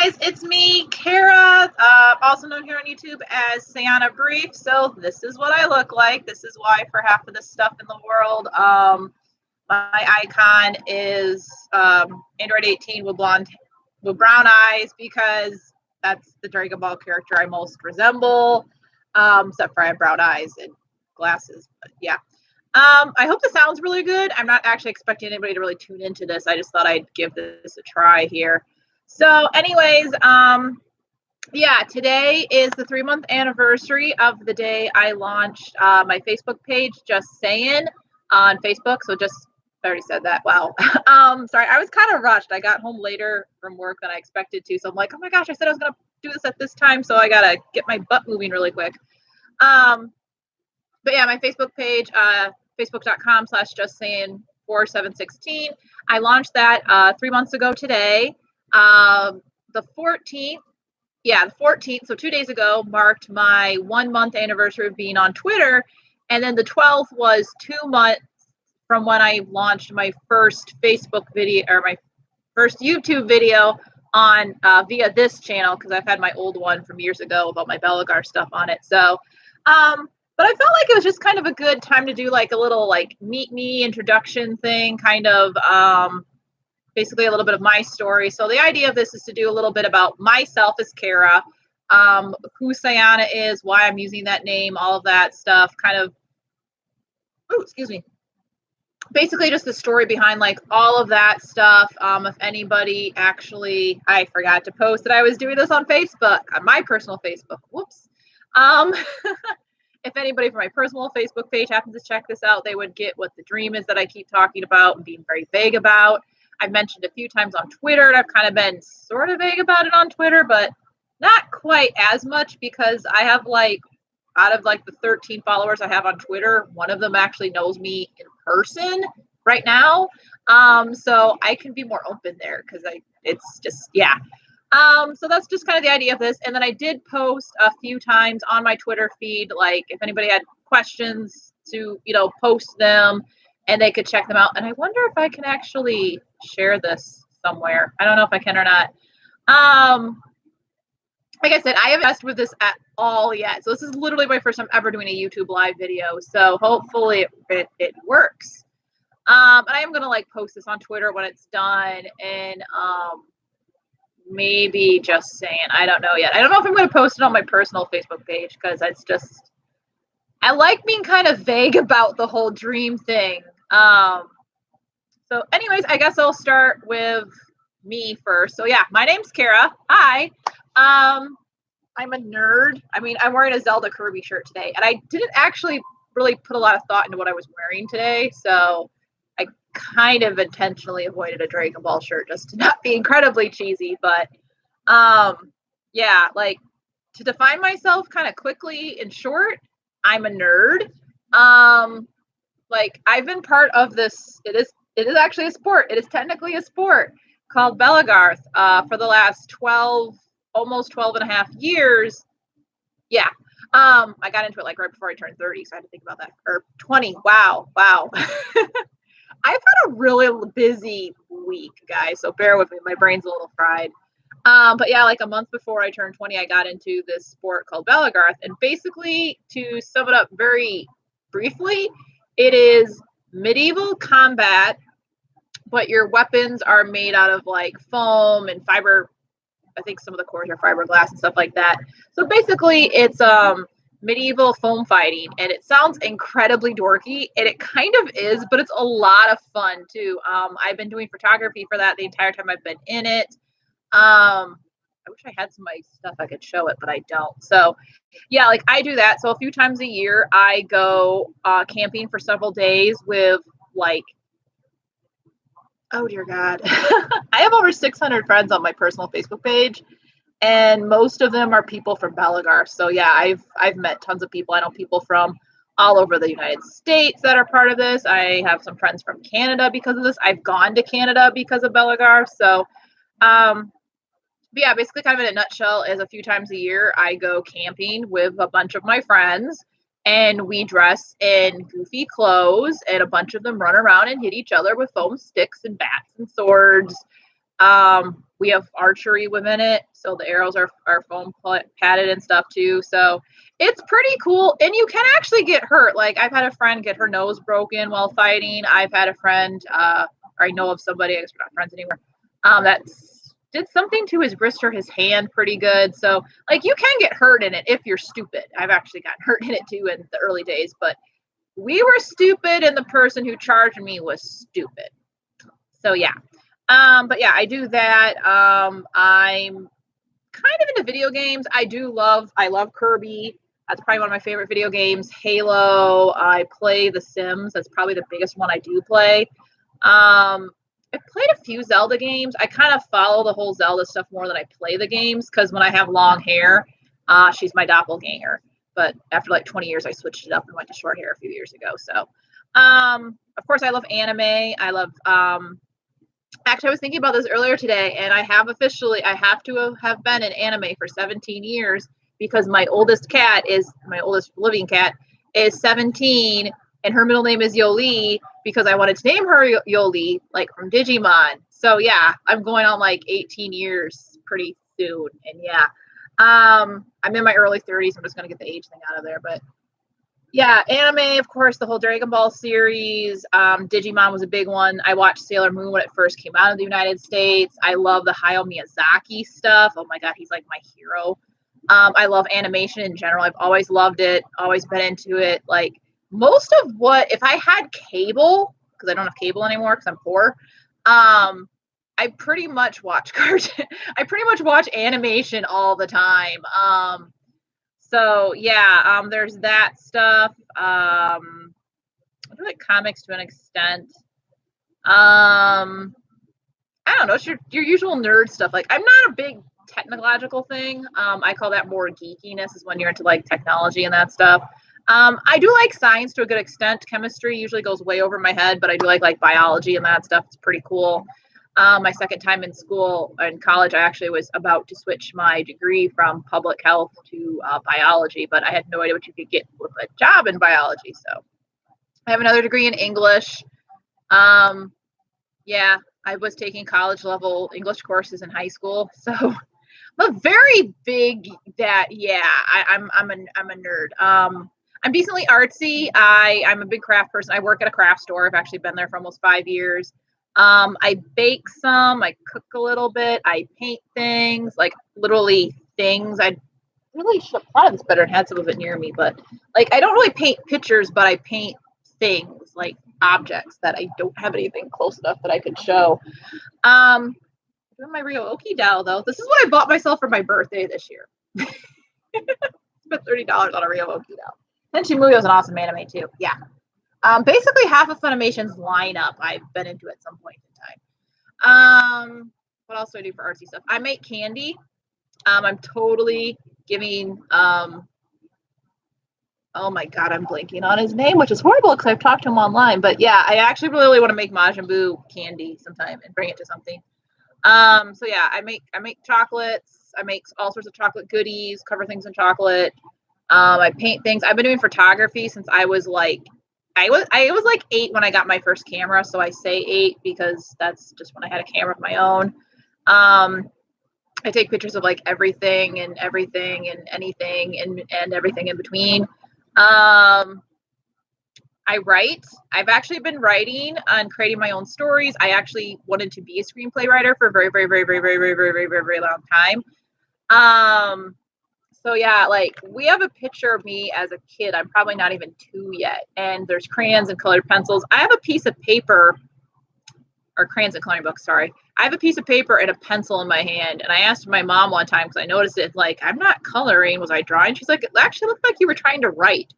guys, it's me, Kara, also known here on YouTube as Saiyana Brief. So this is what I look like. This is why for half of the stuff in the world, my icon is Android 18 with brown eyes, because that's the Dragon Ball character I most resemble, except for I have brown eyes and glasses. But yeah. I hope this sounds really good. I'm not actually expecting anybody to really tune into this. I just thought I'd give this a try here. So anyways, yeah, today is the 3-month anniversary of the day I launched my Facebook page, Just Saying, on Facebook. So I already said that. Wow. Sorry, I was kind of rushed. I got home later from work than I expected to. So I'm like, oh my gosh, I said I was going to do this at this time. So I got to get my butt moving really quick. But yeah, my Facebook page, facebook.com/justsaying4716. I launched that 3 months ago today. The 14th, the 14th, so 2 days ago, marked my 1 month anniversary of being on Twitter. And then the 12th was 2 months from when I launched my first Facebook video, or my first YouTube video on via this channel, because I've had my old one from years ago about my Belagar stuff on it. So, but I felt like it was just kind of a good time to do like a little like meet me introduction thing, kind of basically a little bit of my story. So the idea of this is to do a little bit about myself as Kara, who Saiyana is, why I'm using that name, all of that stuff, kind of, excuse me. Basically just the story behind like all of that stuff. If anybody actually, I forgot to post that I was doing this on Facebook, on my personal Facebook, whoops. If anybody from my personal Facebook page happens to check this out, they would get what the dream is that I keep talking about and being very vague about. I've mentioned a few times on Twitter, and I've kind of been sort of vague about it on Twitter, but not quite as much, because I have like, out of like the 13 followers I have on Twitter, one of them actually knows me in person right now. So I can be more open there, because it's just, yeah. So that's just kind of the idea of this. And then I did post a few times on my Twitter feed, like if anybody had questions to, post them and they could check them out. And I wonder if I can actually share this somewhere. I don't know if I can or not. Like I said, I haven't messed with this at all yet. So this is literally my first time ever doing a YouTube live video. So hopefully it works. And I am going to like post this on Twitter when it's done. And, maybe Just Saying, I don't know yet. I don't know if I'm going to post it on my personal Facebook page, because it's just, I like being kind of vague about the whole dream thing. So anyways, I guess I'll start with me first. So yeah, my name's Kara. Hi. I'm a nerd. I mean, I'm wearing a Zelda Kirby shirt today, and I didn't actually really put a lot of thought into what I was wearing today. So I kind of intentionally avoided a Dragon Ball shirt just to not be incredibly cheesy. But yeah, like to define myself kind of quickly in short, I'm a nerd. Like I've been part of this, it is actually a sport. It is technically a sport called Belagar for the last almost 12 and a half years. Yeah. I got into it like right before I turned 30, so I had to think about that. Or 20. Wow. I've had a really busy week, guys, so bear with me. My brain's a little fried. But yeah, like a month before I turned 20, I got into this sport called Belagar. And basically, to sum it up very briefly, it is medieval combat, but your weapons are made out of like foam and fiber. I think some of the cores are fiberglass and stuff like that. So basically, it's medieval foam fighting, and it sounds incredibly dorky, and it kind of is, but it's a lot of fun too. I've been doing photography for that the entire time I've been in it. I wish I had some of my stuff I could show it, but I don't. So yeah, like I do that. So a few times a year I go camping for several days with like, oh dear God. I have over 600 friends on my personal Facebook page, and most of them are people from Belagar. So yeah, I've met tons of people. I know people from all over the United States that are part of this. I have some friends from Canada because of this. I've gone to Canada because of Belagar. So but yeah, basically kind of in a nutshell is a few times a year I go camping with a bunch of my friends, and we dress in goofy clothes, and a bunch of them run around and hit each other with foam sticks and bats and swords. We have archery within it, so the arrows are foam padded and stuff too. So it's pretty cool, and you can actually get hurt. Like I've had a friend get her nose broken while fighting. I've had a friend, or I know of somebody, I guess we're not friends anymore, that's did something to his wrist or his hand pretty good. So like you can get hurt in it if you're stupid. I've actually gotten hurt in it too in the early days, but we were stupid and the person who charged me was stupid. So yeah. But yeah, I do that. I'm kind of into video games. I love Kirby. That's probably one of my favorite video games. Halo. I play The Sims. That's probably the biggest one I do play. I played a few Zelda games. I kind of follow the whole Zelda stuff more than I play the games because when I have long hair, she's my doppelganger. But after like 20 years, I switched it up and went to short hair a few years ago. So, of course, I love anime. I love, actually, I was thinking about this earlier today, and I have to have been in anime for 17 years because my oldest living cat is 17, and her middle name is Yoli because I wanted to name her Yoli, like from Digimon. So yeah, I'm going on like 18 years pretty soon, and yeah, I'm in my early 30s. I'm just gonna get the age thing out of there, but yeah, anime, of course, the whole Dragon Ball series. Digimon was a big one. I watched Sailor Moon when it first came out in the United States. I love the Hayao Miyazaki stuff. Oh my God, he's like my hero. I love animation in general. I've always loved it, always been into it. Like most of if I had cable, because I don't have cable anymore because I'm poor, I pretty much watch cartoon. I pretty much watch animation all the time. So yeah, there's that stuff. I do like comics to an extent. I don't know, it's your usual nerd stuff. Like I'm not a big technological thing. I call that more geekiness, is when you're into like technology and that stuff. I do like science to a good extent. Chemistry usually goes way over my head, but I do like biology and that stuff. It's pretty cool. My second time in college, I actually was about to switch my degree from public health to biology, but I had no idea what you could get with a job in biology. So I have another degree in English. Yeah, I was taking college level English courses in high school. So I'm a very big that. Yeah, I'm a nerd. I'm decently artsy. I'm a big craft person. I work at a craft store. I've actually been there for almost 5 years. I bake some, I cook a little bit, I paint things, like literally things. I really should have thought of this better and had some of it near me, but like I don't really paint pictures, but I paint things like objects that I don't have anything close enough that I could show. My Ryo-Oki doll though. This is what I bought myself for my birthday this year. Spent $30 on a Ryo-Oki doll. Tenchi Muyo is an awesome anime too. Yeah. Basically half of Funimation's lineup I've been into at some point in time. What else do I do for artsy stuff? I make candy. I'm totally giving, oh my God, I'm blanking on his name, which is horrible because I've talked to him online. But yeah, I actually really want to make Majin Buu candy sometime and bring it to something. So yeah, I make chocolates. I make all sorts of chocolate goodies, cover things in chocolate. I paint things. I've been doing photography since I was like 8 when I got my first camera. So I say 8 because that's just when I had a camera of my own. I take pictures of like everything and anything and everything in between. I write. I've actually been writing and creating my own stories. I actually wanted to be a screenplay writer for a very, very, very, very, very, very, very, very, very, very long time. So yeah, like we have a picture of me as a kid. I'm probably not even 2 yet. And there's crayons and colored pencils. I have a piece of paper, or crayons and coloring books, sorry. I have a piece of paper and a pencil in my hand. And I asked my mom one time, because I noticed it, like, I'm not coloring. Was I drawing? She's like, it actually looked like you were trying to write.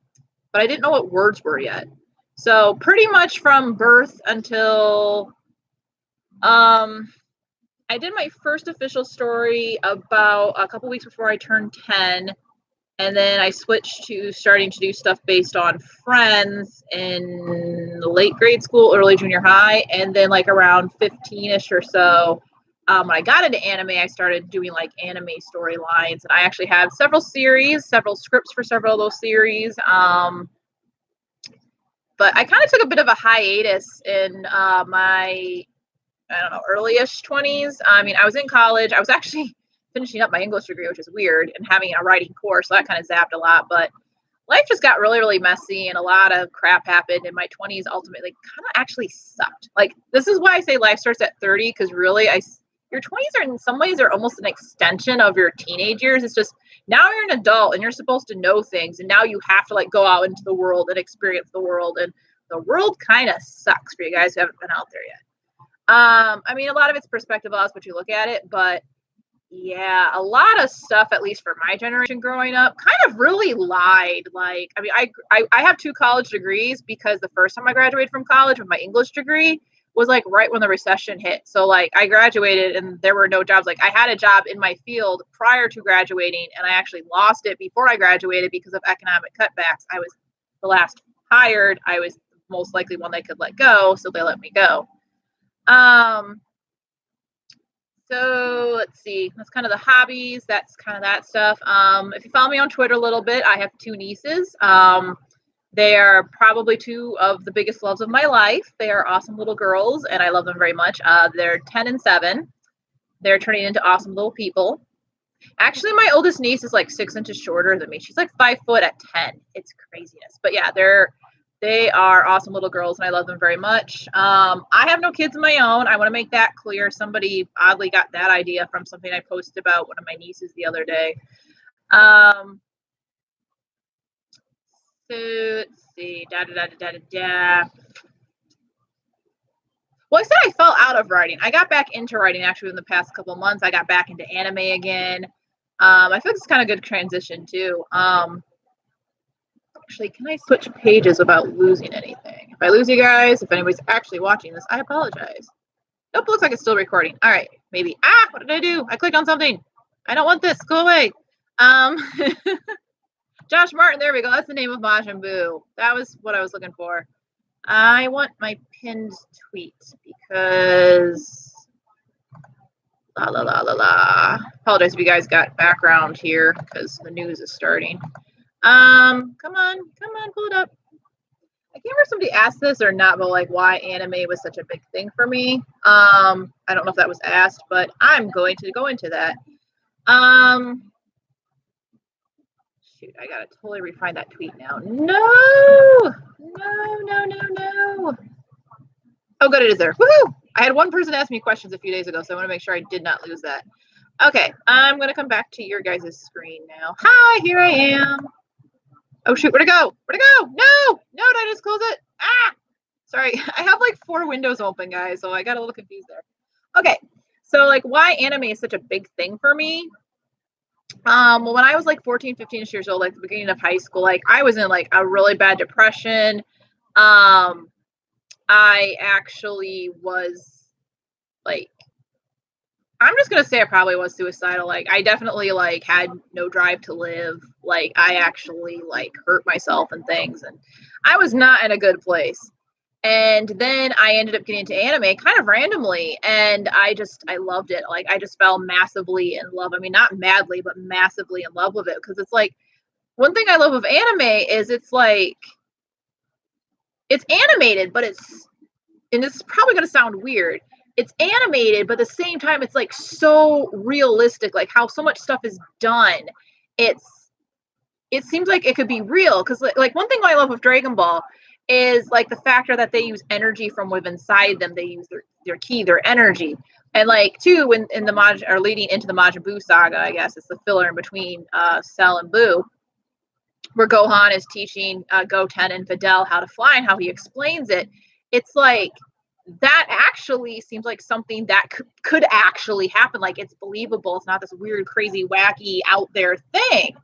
But I didn't know what words were yet. So pretty much from birth until, I did my first official story about a couple weeks before I turned 10. And then I switched to starting to do stuff based on friends in late grade school, early junior high. And then like around 15-ish or so, when I got into anime, I started doing like anime storylines. And I actually had several scripts for several of those series. But I kind of took a bit of a hiatus in my I don't know, early-ish 20s. I mean, I was in college. I was actually finishing up my English degree, which is weird, and having a writing course, so that kind of zapped a lot. But life just got really, really messy, and a lot of crap happened. And my 20s ultimately kind of actually sucked. Like, this is why I say life starts at 30, because really, your 20s are in some ways are almost an extension of your teenage years. It's just now you're an adult and you're supposed to know things, and now you have to like go out into the world and experience the world. And the world kind of sucks for you guys who haven't been out there yet. I mean, a lot of it's perspective loss, but you look at it, but yeah, a lot of stuff, at least for my generation growing up, kind of really lied. Like, I mean, I have 2 college degrees because the first time I graduated from college with my English degree was like right when the recession hit. So like I graduated and there were no jobs. Like I had a job in my field prior to graduating, and I actually lost it before I graduated because of economic cutbacks. I was the last hired. I was most likely one they could let go, so they let me go. So let's see, that's kind of the hobbies. That's kind of that stuff. If you follow me on Twitter a little bit, I have 2 nieces. They are probably 2 of the biggest loves of my life. They are awesome little girls, and I love them very much. They're 10 and 7. They're turning into awesome little people. Actually, my oldest niece is like 6 inches shorter than me. She's like 5 foot at 10. It's craziness. But yeah, they are awesome little girls, and I love them very much. I have no kids of my own. I want to make that clear. Somebody oddly got that idea from something I posted about one of my nieces the other day. So let's see. Well, I said I fell out of writing. I got back into writing actually in the past couple of months. I got back into anime again. I feel like it's kind of good transition too. Actually, can I switch pages without losing anything? If I lose you guys, if anybody's actually watching this, I apologize. Nope, it looks like it's still recording. All right, maybe. What did I do? I clicked on something. I don't want this. Go away. Josh Martin, there we go. That's the name of Majin Buu. That was what I was looking for. I want my pinned tweet because la la la la la. Apologize if you guys got background here because the news is starting. Come on, pull it up. I can't remember if somebody asked this or not, but like why anime was such a big thing for me. I don't know if that was asked, but I'm going to go into that. Shoot, I gotta totally refine that tweet now. No. Oh, good, it is there. Woohoo! I had one person ask me questions a few days ago, so I want to make sure I did not lose that. Okay, I'm gonna come back to your guys' screen now. Hi, here I am. Oh shoot, where'd it go? No, did I just close it? Sorry, I have like 4 windows open, guys, so I got a little confused there. Okay, so like why anime is such a big thing for me. Well, when I was like 14, 15 years old, like the beginning of high school, like I was in like a really bad depression. I actually was like, I'm just gonna say I probably was suicidal. Like I definitely like had no drive to live. Like I actually like hurt myself and things, and I was not in a good place. And then I ended up getting into anime kind of randomly, and I loved it. Like I just fell massively in love. I mean, not madly, but massively in love with it, because it's like one thing I love of anime is it's like it's animated, but and this is probably going to sound weird. It's animated, but at the same time, it's like so realistic, like how so much stuff is done. It seems like it could be real, because like one thing I love with Dragon Ball is like the factor that they use energy from within inside them. They use their ki, their energy. And like too, in the or leading into the Majin Buu saga, I guess it's the filler in between Cell and Buu, where Gohan is teaching Goten and Videl how to fly and how he explains it. It's like that actually seems like something that could actually happen. Like it's believable. It's not this weird, crazy, wacky, out there thing.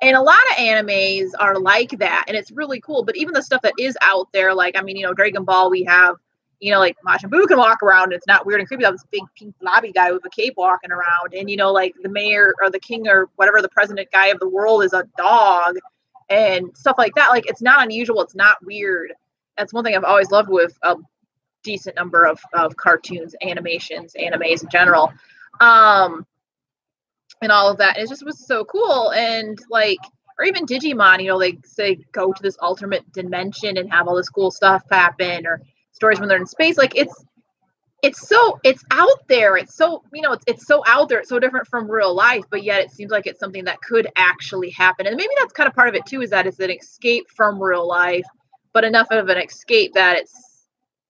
And a lot of animes are like that, and it's really cool. But even the stuff that is out there, like, I mean, Dragon Ball, we have, like Majin Buu can walk around, and it's not weird and creepy. That this big pink blobby guy with a cape walking around. And, like the mayor or the king or whatever, the president guy of the world is a dog and stuff like that. Like, it's not unusual. It's not weird. That's one thing I've always loved with a decent number of cartoons, animations, animes in general. And all of that. It just was so cool. And like, or even Digimon, they say go to this alternate dimension and have all this cool stuff happen, or stories when they're in space. Like it's out there. It's so, it's so out there. It's so different from real life, but yet it seems like it's something that could actually happen. And maybe that's kind of part of it too, is that it's an escape from real life, but enough of an escape that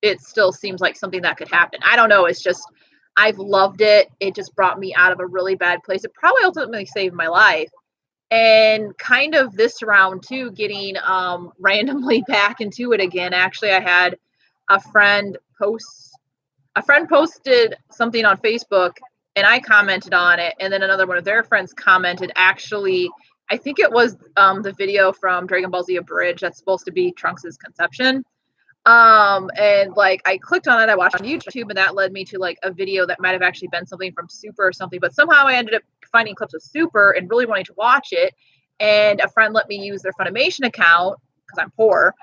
it still seems like something that could happen. I don't know. It's just, I've loved it. It just brought me out of a really bad place. It probably ultimately saved my life. And kind of this round too, getting randomly back into it again. Actually, I had a friend posted something on Facebook, and I commented on it, and then another one of their friends commented, actually, I think it was the video from Dragon Ball Z Abridged that's supposed to be Trunks' conception. And like I clicked on it, I watched on YouTube, and that led me to like a video that might have actually been something from Super or something, but somehow I ended up finding clips of Super and really wanting to watch it. And a friend let me use their Funimation account because I'm poor.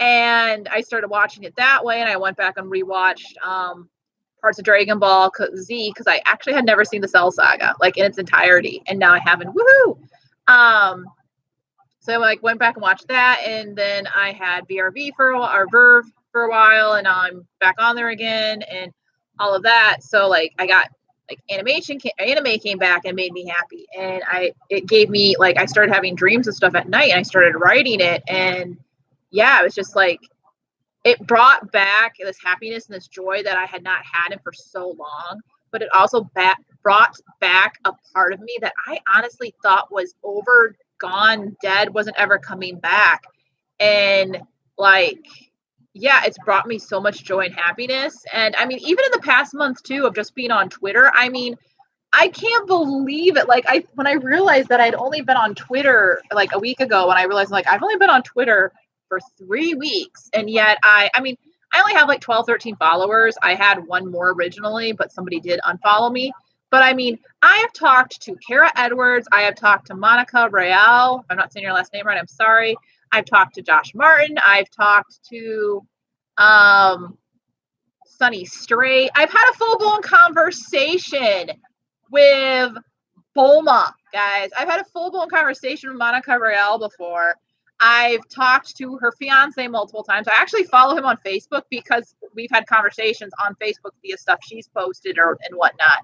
And I started watching it that way, and I went back and rewatched parts of Dragon Ball Z because I actually had never seen the Cell Saga like in its entirety, and now I haven't. Woohoo! So I like went back and watched that, and then I had VRV for a while, or Verve for a while, and now I'm back on there again, and all of that. So like I got like anime came back and made me happy, and it gave me like I started having dreams and stuff at night, and I started writing it, and yeah, it was just like it brought back this happiness and this joy that I had not had in for so long. But it also brought back a part of me that I honestly thought was over, gone, dead, wasn't ever coming back. And like, yeah, it's brought me so much joy and happiness. And I mean, even in the past month too, of just being on Twitter, I mean, I can't believe it. Like when I realized that I'd only been on Twitter like a week ago, when I realized like I've only been on Twitter for 3 weeks, and yet I mean, I only have like 12, 13 followers. I had one more originally, but somebody did unfollow me. But I mean, I have talked to Kara Edwards. I have talked to Monica Real. I'm not saying your last name right. I'm sorry. I've talked to Josh Martin. I've talked to Sunny Strait. I've had a full-blown conversation with Bulma, guys. I've had a full-blown conversation with Monica Real before. I've talked to her fiance multiple times. I actually follow him on Facebook because we've had conversations on Facebook via stuff she's posted and whatnot.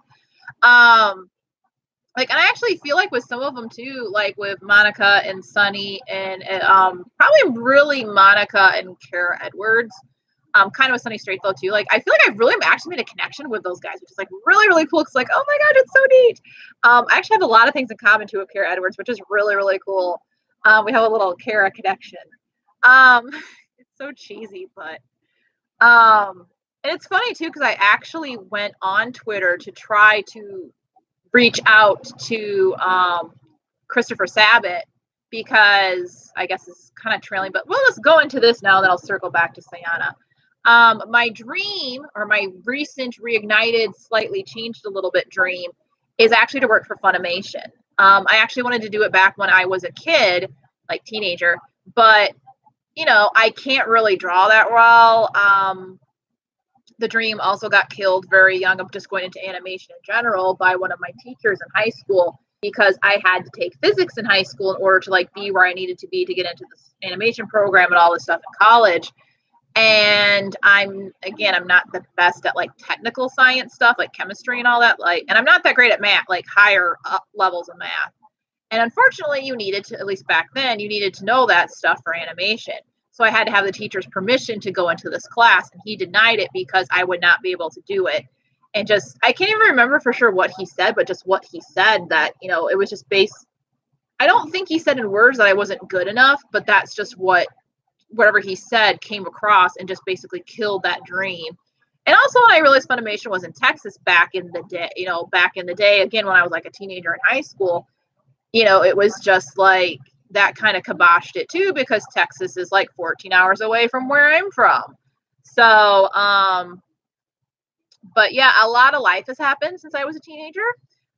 Like, and I actually feel like with some of them too, like with Monica and Sunny and probably really Monica and Kara Edwards. Kind of with Sunny Strait though too. Like I feel like I've really actually made a connection with those guys, which is like really, really cool. It's like, oh my god, it's so neat. I actually have a lot of things in common too with Kara Edwards, which is really, really cool. We have a little Kara connection. It's so cheesy, but and it's funny too because I actually went on Twitter to try to reach out to Christopher Sabat, because I guess it's kind of trailing, but we'll just go into this now, and then I'll circle back to Saiyana. My dream, or my recent reignited, slightly changed a little bit dream, is actually to work for Funimation. I actually wanted to do it back when I was a kid, like teenager, but I can't really draw that well. The dream also got killed very young of just going into animation in general by one of my teachers in high school, because I had to take physics in high school in order to like be where I needed to be to get into this animation program and all this stuff in college. And I'm not the best at like technical science stuff, like chemistry and all that, like, and I'm not that great at math, like higher up levels of math. And unfortunately, you needed to, at least back then, you needed to know that stuff for animation. So I had to have the teacher's permission to go into this class, and he denied it because I would not be able to do it. And just, I can't even remember for sure what he said, but just what he said, that, it was just based, I don't think he said in words that I wasn't good enough, but that's just whatever he said came across and just basically killed that dream. And also when I realized Funimation was in Texas back in the day, again, when I was like a teenager in high school, it was just like, that kind of kiboshed it too, because Texas is like 14 hours away from where I'm from. So, but yeah, a lot of life has happened since I was a teenager.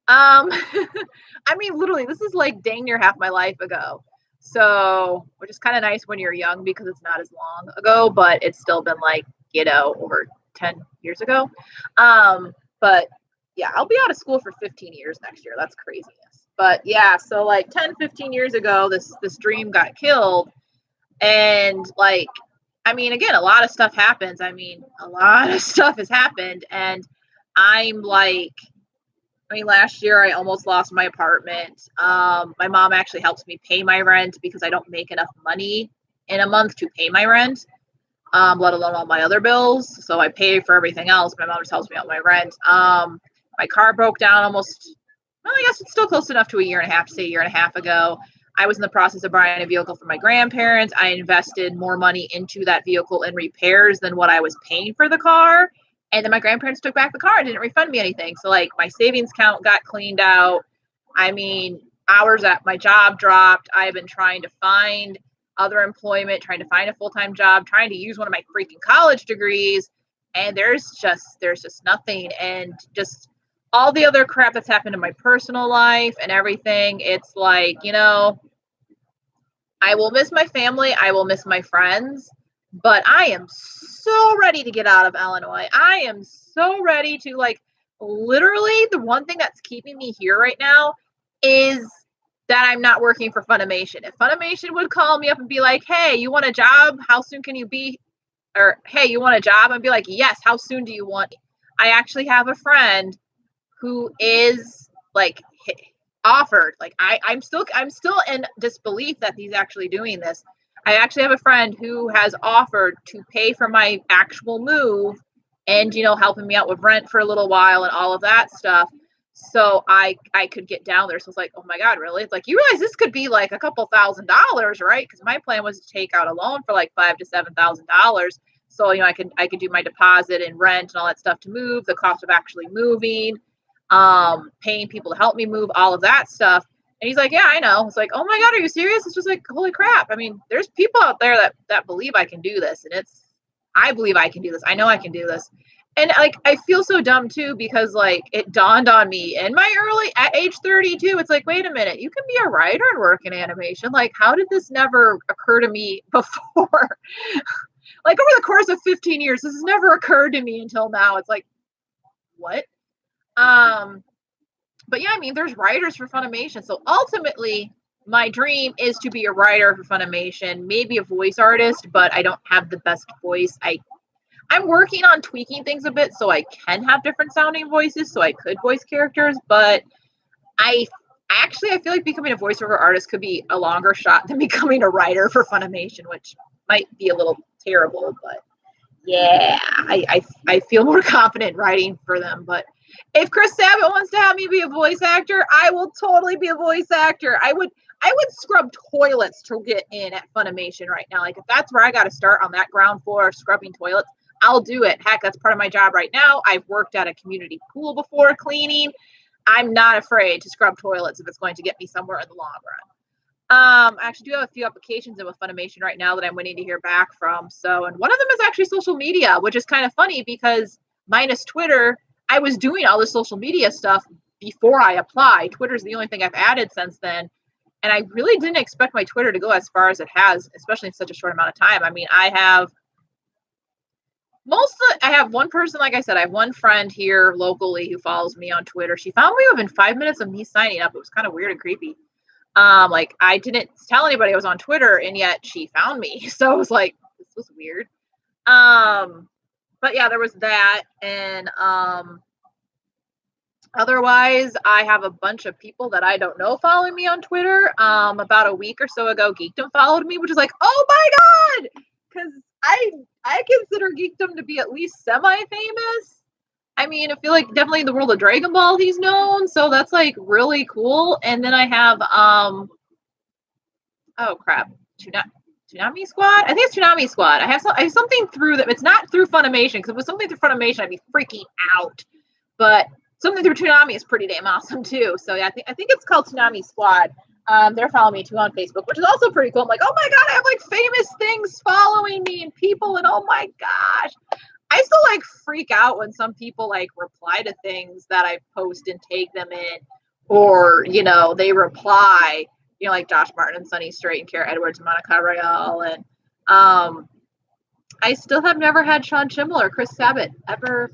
I mean, literally, this is like dang near half my life ago. So, which is kind of nice when you're young because it's not as long ago, but it's still been like, over 10 years ago. But yeah, I'll be out of school for 15 years next year. That's craziness. But yeah, so like 10, 15 years ago, this dream got killed. And like, I mean, again, a lot of stuff happens. I mean, a lot of stuff has happened. And I'm like, I mean, last year I almost lost my apartment. My mom actually helps me pay my rent because I don't make enough money in a month to pay my rent, let alone all my other bills. So I pay for everything else. My mom just helps me out with my rent. My car broke down almost, well, I guess it's still close enough to a year and a half to say a year and a half ago. I was in the process of buying a vehicle for my grandparents. I invested more money into that vehicle in repairs than what I was paying for the car. And then my grandparents took back the car and didn't refund me anything. So like my savings account got cleaned out. I mean, hours at my job dropped. I've been trying to find other employment, trying to find a full-time job, trying to use one of my freaking college degrees. And there's just nothing. And just all the other crap that's happened in my personal life and everything. It's like, I will miss my family. I will miss my friends, but I am so ready to get out of Illinois. I am so ready to, like, literally the one thing that's keeping me here right now is that I'm not working for Funimation. If Funimation would call me up and be like, hey, you want a job? How soon can you be? Or, hey, you want a job? I'd be like, yes, how soon do you want? I actually have a friend who is like offered. Like I'm still in disbelief that he's actually doing this. I actually have a friend who has offered to pay for my actual move and helping me out with rent for a little while and all of that stuff. So I could get down there. So it's like, oh my God, really? It's like, you realize this could be like a couple $1,000s, right? Because my plan was to take out a loan for like $5,000 to $7,000. So I could do my deposit and rent and all that stuff to move, the cost of actually moving, paying people to help me move, all of that stuff. And he's like, yeah, I know. It's like, oh my God, are you serious? It's just like, holy crap. I mean, there's people out there that believe I can do this. And I believe I can do this. I know I can do this. And like, I feel so dumb too, because like it dawned on me in my at age 32, it's like, wait a minute, you can be a writer and work in animation. Like, how did this never occur to me before? Like over the course of 15 years, this has never occurred to me until now. It's like, what? But yeah, I mean, there's writers for Funimation. So ultimately, my dream is to be a writer for Funimation, maybe a voice artist, but I don't have the best voice. I'm working on tweaking things a bit so I can have different sounding voices, so I could voice characters, but I feel like becoming a voiceover artist could be a longer shot than becoming a writer for Funimation, which might be a little terrible, but yeah, I feel more confident writing for them. But if Chris Sabat wants to have me be a voice actor, I will totally be a voice actor. I would scrub toilets to get in at Funimation right now. Like if that's where I got to start, on that ground floor scrubbing toilets, I'll do it. Heck, that's part of my job right now. I've worked at a community pool before cleaning. I'm not afraid to scrub toilets if it's going to get me somewhere in the long run. I actually do have a few applications in with Funimation right now that I'm waiting to hear back from. So, and one of them is actually social media, which is kind of funny because minus Twitter, I was doing all the social media stuff before I applied. Twitter's the only thing I've added since then. And I really didn't expect my Twitter to go as far as it has, especially in such a short amount of time. I mean, I have one person, like I said, I have one friend here locally who follows me on Twitter. She found me within 5 minutes of me signing up. It was kind of weird and creepy. Like I didn't tell anybody I was on Twitter, and yet she found me. So it was like, this was weird. But yeah, there was that. And otherwise, I have a bunch of people that I don't know following me on Twitter. About a week or so ago, Geekdom followed me, which is like, oh my God, because I consider Geekdom to be at least semi-famous. I mean, I feel like definitely in the world of Dragon Ball, he's known. So that's like really cool. And then I have, oh crap, Toonami Squad? I think it's Toonami Squad. I have something through them. It's not through Funimation, because if it was something through Funimation, I'd be freaking out. But something through Toonami is pretty damn awesome too. So yeah, I think it's called Toonami Squad. They're following me too on Facebook, which is also pretty cool. I'm like, oh my God, I have like famous things following me and people, and oh my gosh. I still like freak out when some people like reply to things that I post and tag them in, or they reply, like Josh Martin and Sunny Strait and Kara Edwards and Monica Royale, and I still have never had Sean Schimmel or Chris Sabat ever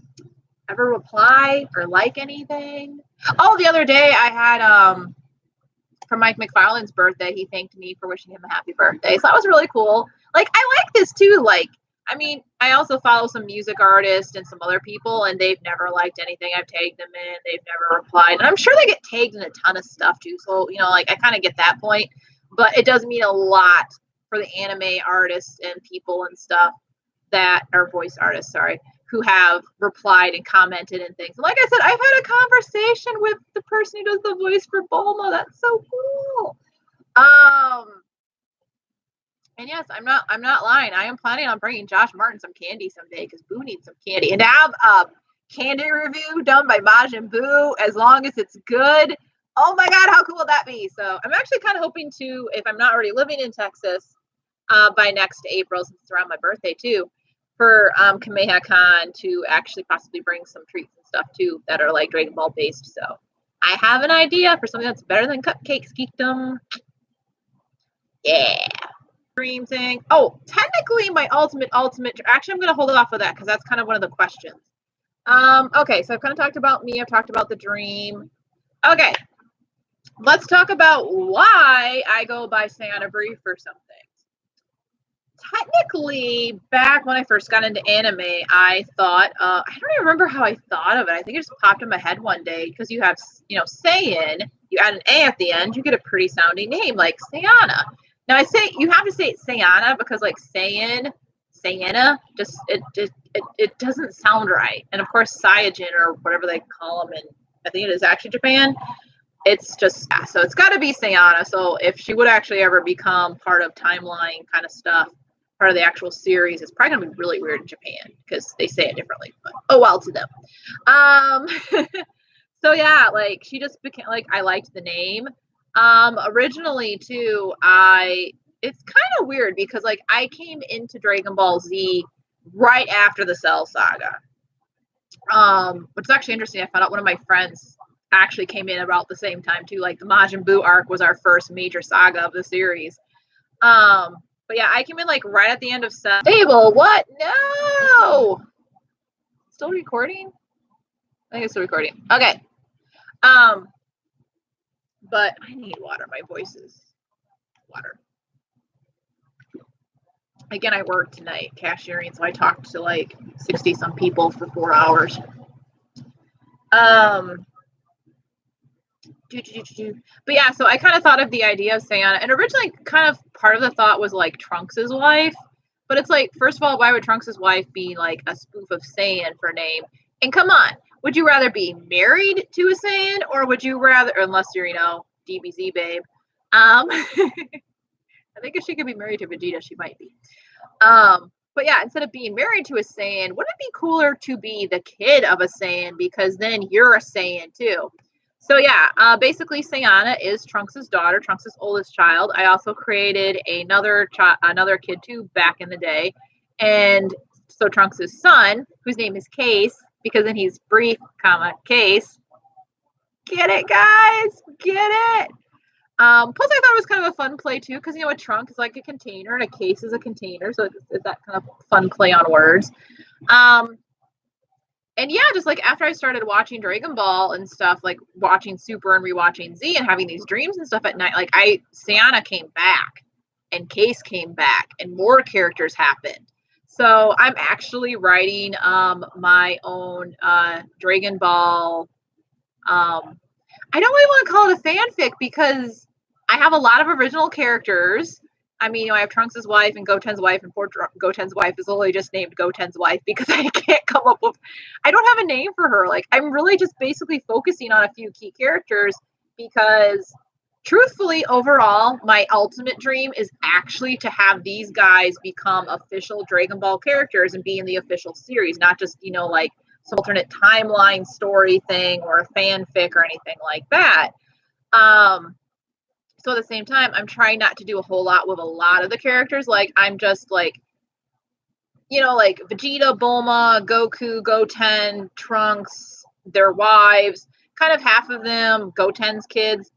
reply or like anything. Oh, the other day I had for Mike McFarlane's birthday, he thanked me for wishing him a happy birthday, so that was really cool. Like I like this too, like I mean, I also follow some music artists and some other people, and they've never liked anything I've tagged them in. They've never replied. And I'm sure they get tagged in a ton of stuff too. So, like I kind of get that point, but it does mean a lot for the anime artists and people and stuff that are voice artists, sorry, who have replied and commented and things. And like I said, I've had a conversation with the person who does the voice for Bulma. That's so cool. And yes, I'm not lying. I am planning on bringing Josh Martin some candy someday because Boo needs some candy. And to have a candy review done by Majin Buu, as long as it's good. Oh my God, how cool would that be? So I'm actually kind of hoping to, if I'm not already living in Texas, by next April, since it's around my birthday too, for Kameha Con to actually possibly bring some treats and stuff too that are like Dragon Ball based. So I have an idea for something that's better than cupcakes, geekdom. Yeah. Dream thing. Oh, technically my ultimate. Actually, I'm going to hold off with that because that's kind of one of the questions. Okay, so I've kind of talked about me. I've talked about the dream. Okay, let's talk about why I go by Saiyana Brie for something. Technically, back when I first got into anime, I thought, I don't even remember how I thought of it. I think it just popped in my head one day because you have, Saiyan, you add an A at the end, you get a pretty sounding name like Saiyana. Now I say you have to say Saiyana because like Saiyana, just it doesn't sound right. And of course Saiyajin or whatever they call them in, I think it is actually Japan. It's just, so it's got to be Saiyana. So if she would actually ever become part of timeline kind of stuff, part of the actual series, it's probably gonna be really weird in Japan because they say it differently. But oh well, to them. So yeah, like she just became like, I liked the name. Originally too, it's kind of weird because like I came into Dragon Ball Z right after the Cell Saga. Which is actually interesting. I found out one of my friends actually came in about the same time too. Like the Majin Buu arc was our first major saga of the series. But yeah, I came in like right at the end of Stable. What? No! Still recording? I think it's still recording. Okay. But I need water. My voice is water. Again, I worked tonight cashiering, so I talked to like 60 some people for 4 hours. But yeah, so I kind of thought of the idea of Saiyana, and originally kind of part of the thought was like Trunks' wife, but it's like, first of all, why would Trunks' wife be like a spoof of Saiyan for name? And come on, would you rather be married to a Saiyan, or would you rather, unless you're, DBZ babe, I think if she could be married to Vegeta, she might be. But yeah, instead of being married to a Saiyan, wouldn't it be cooler to be the kid of a Saiyan, because then you're a Saiyan too? So yeah, basically Saiyana is Trunks' daughter, Trunks' oldest child. I also created another kid too back in the day. And so Trunks' son, whose name is Case, because then he's brief, Case. Get it, guys? Get it? Plus I thought it was kind of a fun play too, because a trunk is like a container and a case is a container. So it's that kind of fun play on words. And yeah, just like after I started watching Dragon Ball and stuff, like watching Super and rewatching Z and having these dreams and stuff at night, like Saiyana came back and Case came back and more characters happened. So I'm actually writing my own Dragon Ball. I don't really want to call it a fanfic because I have a lot of original characters. I mean, I have Trunks' wife and Goten's wife, and poor Goten's wife is literally just named Goten's wife because I can't come up with, I don't have a name for her. Like, I'm really just basically focusing on a few key characters because, truthfully, overall, my ultimate dream is actually to have these guys become official Dragon Ball characters and be in the official series, not just, like some alternate timeline story thing or a fanfic or anything like that. So at the same time, I'm trying not to do a whole lot with a lot of the characters. Like, I'm just like, like Vegeta, Bulma, Goku, Goten, Trunks, their wives, kind of half of them, Goten's kids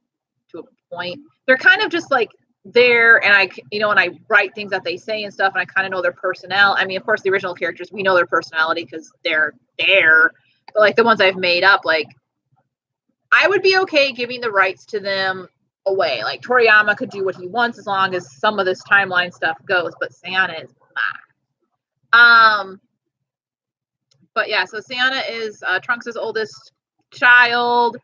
to a point. They're kind of just like there, and and I write things that they say and stuff, and I kind of know their personnel. I mean, of course, the original characters, we know their personality because they're there. But like the ones I've made up, like I would be okay giving the rights to them away. Like Toriyama could do what he wants as long as some of this timeline stuff goes, but Saiyana is But yeah, so Saiyana is Trunks' oldest child.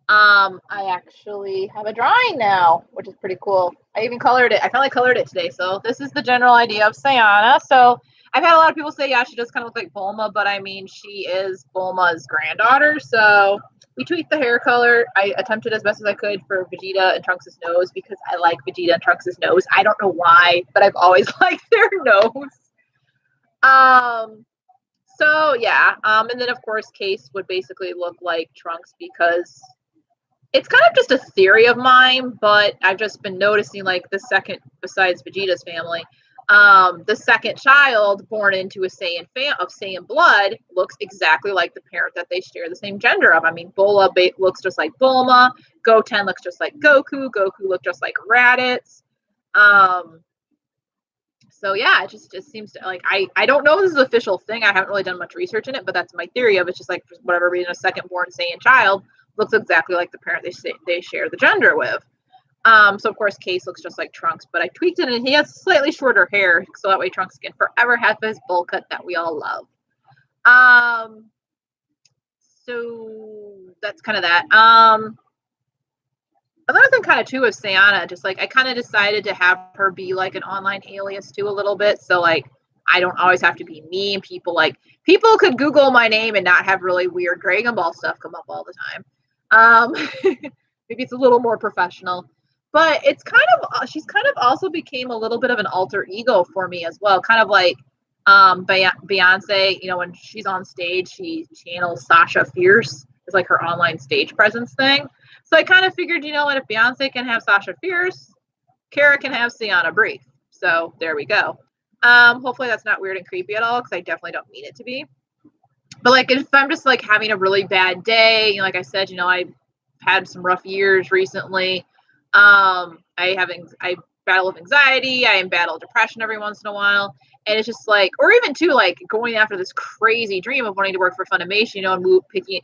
I actually have a drawing now, which is pretty cool. I even colored it. I finally colored it today. So this is the general idea of Saiyana. So I've had a lot of people say, yeah, she does kind of look like Bulma, but I mean, she is Bulma's granddaughter. So we tweaked the hair color. I attempted as best as I could for Vegeta and Trunks' nose because I like Vegeta and Trunks' nose. I don't know why, but I've always liked their nose. So yeah, and then of course Case would basically look like Trunks because it's kind of just a theory of mine, but I've just been noticing like the second, besides Vegeta's family, the second child born into a Saiyan blood looks exactly like the parent that they share the same gender of. I mean, Bola looks just like Bulma, Goten looks just like Goku looks just like Raditz. So yeah, it just seems to like I don't know if this is an official thing. I haven't really done much research in it, but that's my theory of it. It's just like for whatever reason, a second born Saiyan child looks exactly like the parent they share the gender with. So of course Case looks just like Trunks, but I tweaked it and he has slightly shorter hair, so that way Trunks can forever have his bowl cut that we all love. So that's kind of that. Another thing kind of too is Saiyana, just like I kind of decided to have her be like an online alias too a little bit. So like I don't always have to be me, and people could Google my name and not have really weird Dragon Ball stuff come up all the time. Maybe it's a little more professional. But it's kind of she's kind of also became a little bit of an alter ego for me as well. Kind of like Beyonce, you know, when she's on stage, she channels Sasha Fierce. It's like her online stage presence thing. So I kind of figured, you know what, if Beyonce can have Sasha Fierce, Kara can have Saiyana Brief. So there we go. Hopefully that's not weird and creepy at all, because I definitely don't mean it to be. But like if I'm just like having a really bad day, you know, like I said, you know, I've had some rough years recently. I battle with anxiety. I battle depression every once in a while. And it's just like, or even too, like going after this crazy dream of wanting to work for Funimation, you know, and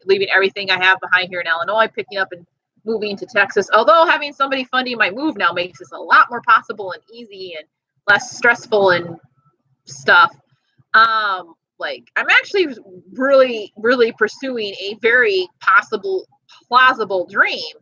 leaving everything I have behind here in Illinois, picking up and moving to Texas. Although having somebody funding my move now makes this a lot more possible and easy and less stressful and stuff. Like I'm actually really, really pursuing a very plausible dream.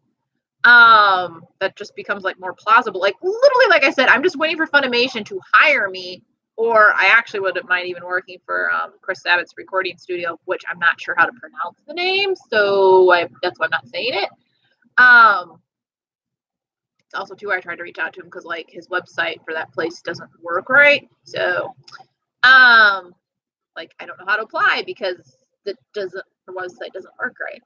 That just becomes like more plausible. Like literally, like I said, I'm just waiting for Funimation to hire me, or I actually wouldn't mind even working for Chris Sabat's recording studio, which I'm not sure how to pronounce the name, so that's why I'm not saying it. It's also too, I tried to reach out to him because like his website for that place doesn't work right. So, like I don't know how to apply because the website doesn't work right.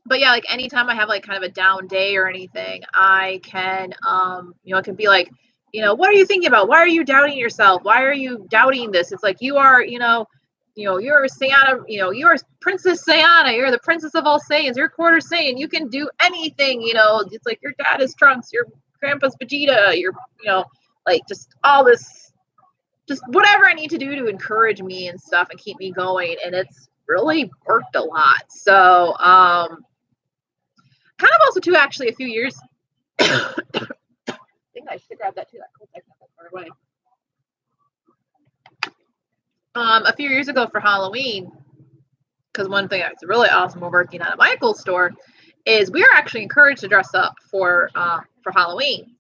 But yeah, like anytime I have like kind of a down day or anything, I can, you know, it can be like, you know, what are you thinking about? Why are you doubting yourself? Why are you doubting this? It's like you are, you're Saiyana, you know, you're Princess Saiyana. You're the princess of all Saiyans. You're quarter Saiyan. You can do anything. You know, it's like your dad is Trunks. Your grandpa's Vegeta. You're, you know, like just all this, just whatever I need to do to encourage me and stuff and keep me going. And it's really worked a lot. So, kind of also too, actually, a few years. I think I should grab that too. That cold not that far away. A few years ago for Halloween, because one thing that's really awesome we're working at a Michael's store is we are actually encouraged to dress up for Halloween.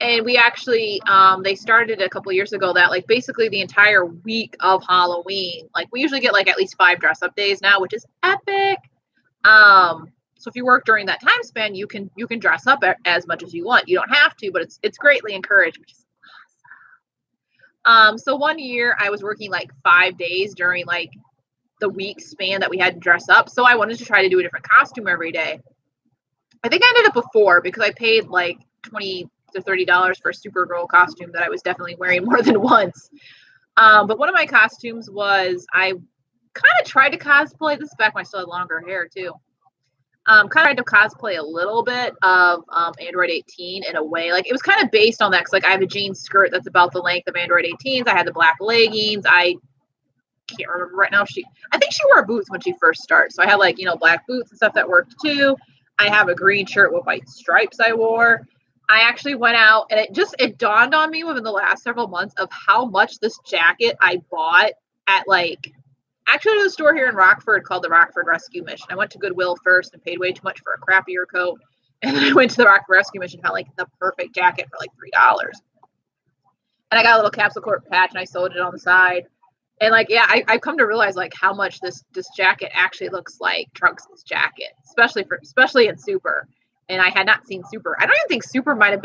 And we actually, they started a couple years ago that like basically the entire week of Halloween, like we usually get like at least 5 dress up days now, which is epic. So if you work during that time span, you can dress up as much as you want. You don't have to, but it's greatly encouraged, which is awesome. So one year I was working like 5 days during like the week span that we had to dress up. So I wanted to try to do a different costume every day. I think I ended up with 4 because I paid like $20 to $30 for a Supergirl costume that I was definitely wearing more than once. But one of my costumes was, I kind of tried to cosplay, this is back when I still had longer hair too. Kind of tried to cosplay a little bit of Android 18 in a way. Like it was kind of based on that because like I have a jean skirt that's about the length of Android 18's. I had the black leggings. I can't remember right now if I think she wore boots when she first started. So I had like, you know, black boots and stuff that worked too. I have a green shirt with white stripes I wore. I actually went out and it dawned on me within the last several months of how much this jacket I bought at like actually to a store here in Rockford called the Rockford Rescue Mission. I went to Goodwill first and paid way too much for a crappier coat. And then I went to the Rockford Rescue Mission and found like the perfect jacket for like $3. And I got a little capsule cork patch and I sewed it on the side. And like, yeah, I've come to realize like how much this jacket actually looks like Trunks' jacket, especially in Super. And I had not seen Super. I don't even think Super might have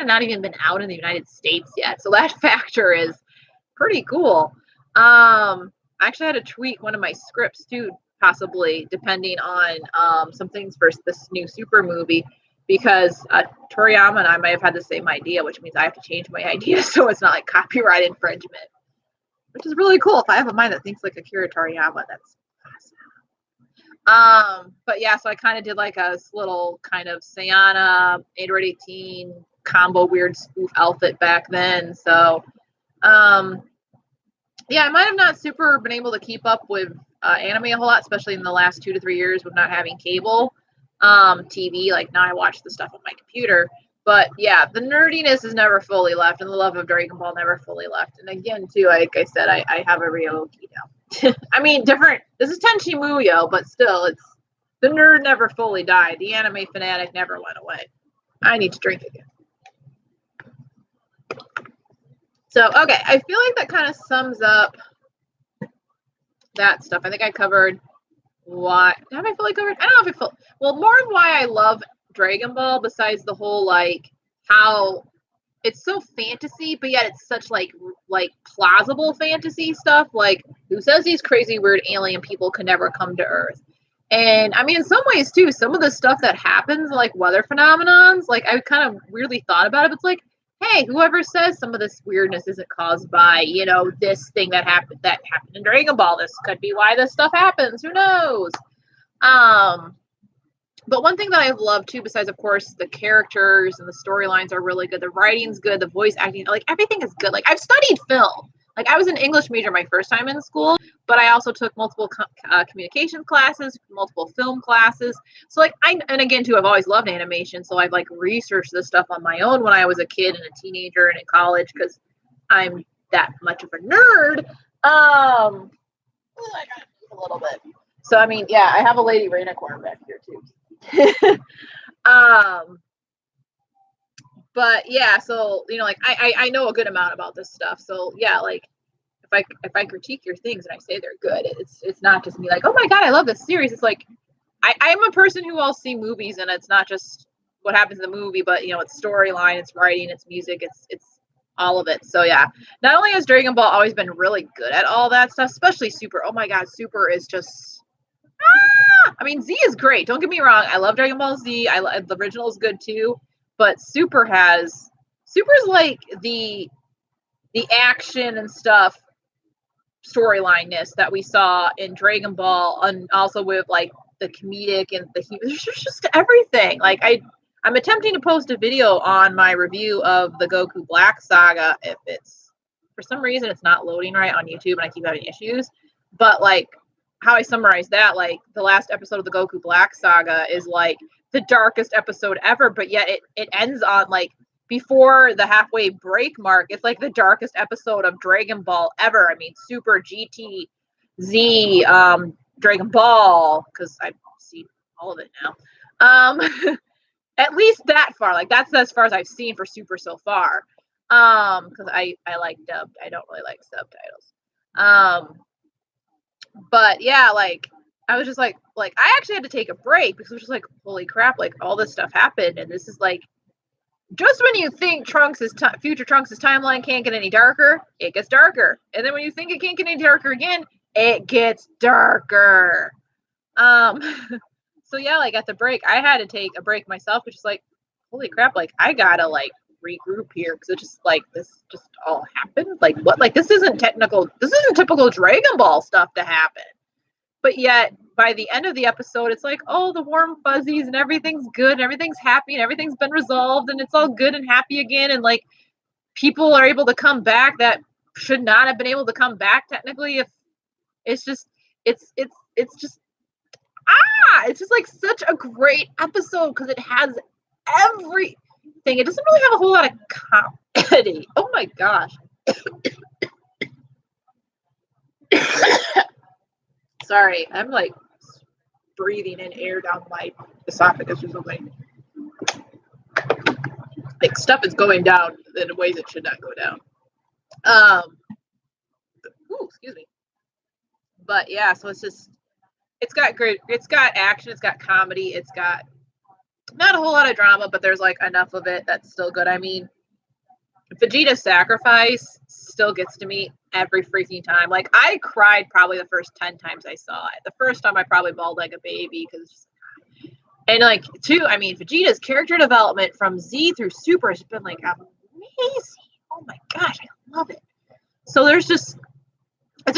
not even been out in the United States yet. So that factor is pretty cool. I actually had to tweak one of my scripts too, possibly depending on some things for this new Super movie, because Toriyama and I might have had the same idea, which means I have to change my idea so it's not like copyright infringement, which is really cool. If I have a mind that thinks like Akira Toriyama, that's awesome. But yeah, so I kind of did like a little kind of Saiyana, Android 18 combo weird spoof outfit back then. So, yeah, I might have not super been able to keep up with anime a whole lot, especially in the last 2 to 3 years with not having cable TV. Like now I watch the stuff on my computer. But yeah, the nerdiness is never fully left, and the love of Dragon Ball never fully left. And again, too, like I said, I have a Ryoki now. I mean, different. This is Tenchi Muyo, but still, it's the nerd never fully died. The anime fanatic never went away. I need to drink again. So, okay, I feel like that kind of sums up that stuff. I think I covered why. Have I fully covered? I don't know if I feel. Well, more of why I love Dragon Ball, besides the whole like how it's so fantasy, but yet it's such like plausible fantasy stuff. Like, who says these crazy weird alien people can never come to Earth? And I mean, in some ways too, some of the stuff that happens, like weather phenomenons, like I kind of weirdly thought about it. But it's like, hey, whoever says some of this weirdness isn't caused by, this thing that happened in Dragon Ball, this could be why this stuff happens. Who knows? But one thing that I've loved too, besides of course the characters and the storylines are really good, the writing's good, the voice acting, like everything is good. Like I've studied film. Like I was an English major my first time in school, but I also took multiple communications classes, multiple film classes. So like and again too, I've always loved animation, so I've like researched this stuff on my own when I was a kid and a teenager and in college because I'm that much of a nerd. I gotta move a little bit. So I mean, yeah, I have a Lady Rainicorn back here too. But yeah, so like I know a good amount about this stuff. So yeah, like if I critique your things and I say they're good, it's not just me like, oh my god, I love this series. It's like I'm a person who will see movies and it's not just what happens in the movie, but it's storyline, it's writing, it's music, it's all of it. So yeah, not only has Dragon Ball always been really good at all that stuff, especially Super. Oh my god, Super is just I mean, Z is great. Don't get me wrong. I love Dragon Ball Z. The original is good too, but Super's like the action and stuff storyline-ness that we saw in Dragon Ball, and also with like the comedic and there's just everything. Like I'm attempting to post a video on my review of the Goku Black Saga. If it's for some reason it's not loading right on YouTube and I keep having issues, but like how I summarize that, like the last episode of the Goku Black Saga is like the darkest episode ever, but yet it ends on like before the halfway break mark. It's like the darkest episode of Dragon Ball ever. I mean, Super, GT, Z, Dragon Ball, because I've seen all of it now. At least that far. Like that's as far as I've seen for Super so far. Because I like dubbed. I don't really like subtitles. But yeah, like I was just like I actually had to take a break because it was just like, holy crap, like all this stuff happened, and this is like just when you think future Trunks' timeline can't get any darker, it gets darker, and then when you think it can't get any darker again, it gets darker. So yeah, like at the break, I had to take a break myself, which is like, holy crap, like I gotta like regroup here because it's just like this just all happened. Like what? Like this isn't typical Dragon Ball stuff to happen. But yet by the end of the episode, it's like, oh, the warm fuzzies and everything's good and everything's happy and everything's been resolved and it's all good and happy again, and like people are able to come back that should not have been able to come back technically. If it's just it's just it's just like such a great episode because it has thing. It doesn't really have a whole lot of comedy. Oh my gosh. Sorry, I'm like breathing in air down my esophagus or something. Like stuff is going down in ways it should not go down. Excuse me. But yeah, so it's got action, it's got comedy, it's got not a whole lot of drama, but there's like enough of it that's still good. I mean, Vegeta's sacrifice still gets to me every freaking time. Like, I cried probably the first 10 times I saw it. The first time I probably bawled like a baby because, and like, I mean, Vegeta's character development from Z through Super has been like amazing. Oh my gosh, I love it. So it's a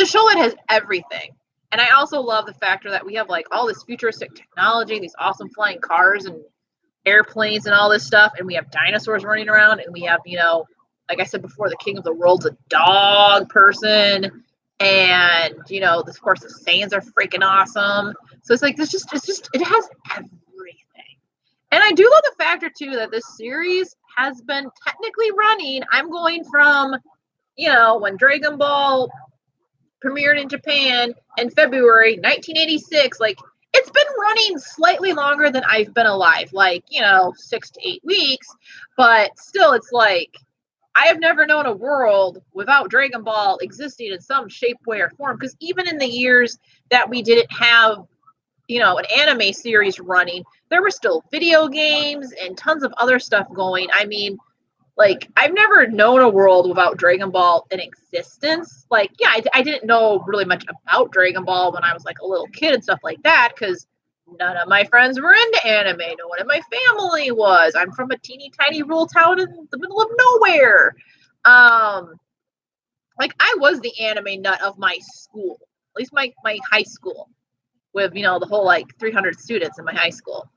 show that has everything. And I also love the factor that we have like all this futuristic technology, these awesome flying cars and airplanes and all this stuff, and we have dinosaurs running around, and we have, like I said before, the king of the world's a dog person, and of course the Saiyans are freaking awesome. So it's like it has everything. And I do love the factor too that this series has been technically running. I'm going from when Dragon Ball premiered in Japan in February 1986, like, it's been running slightly longer than I've been alive, like, 6 to 8 weeks, but still, it's like, I have never known a world without Dragon Ball existing in some shape, way, or form, because even in the years that we didn't have, an anime series running, there were still video games and tons of other stuff going. I mean, like, I've never known a world without Dragon Ball in existence. Like, yeah, I didn't know really much about Dragon Ball when I was like a little kid and stuff like that, because none of my friends were into anime. No one in my family was. I'm from a teeny tiny rural town in the middle of nowhere. Like, I was the anime nut of my school, at least my high school, with the whole like 300 students in my high school.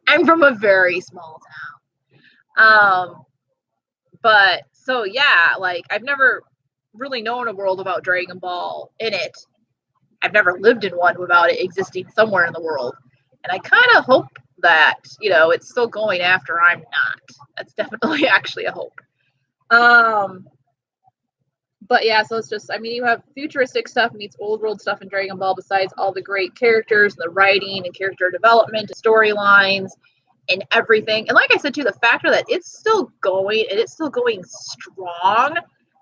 I'm from a very small town. But so yeah, like, I've never really known a world without Dragon Ball in it. I've never lived in one without it existing somewhere in the world. And I kind of hope that, it's still going after I'm not. That's definitely actually a hope. But yeah, so it's just, I mean, you have futuristic stuff meets old world stuff in Dragon Ball, besides all the great characters, the writing and character development, and storylines, and everything. And like I said too, the factor that it's still going, and it's still going strong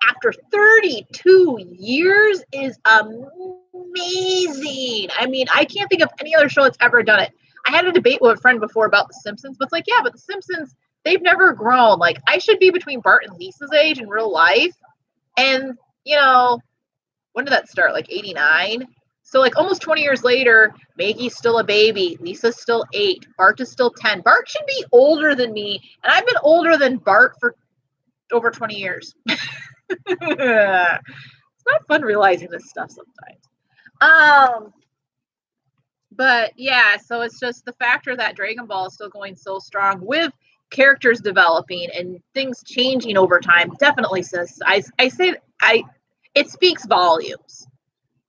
after 32 years is amazing. I mean, I can't think of any other show that's ever done it. I had a debate with a friend before about The Simpsons, but it's like, yeah, but The Simpsons, they've never grown. Like, I should be between Bart and Lisa's age in real life. And, when did that start? Like 89? So like almost 20 years later, Maggie's still a baby. Lisa's still 8. Bart is still 10. Bart should be older than me. And I've been older than Bart for over 20 years. It's not fun realizing this stuff sometimes. But yeah, so it's just the factor that Dragon Ball is still going so strong with characters developing and things changing over time. Definitely says, it speaks volumes.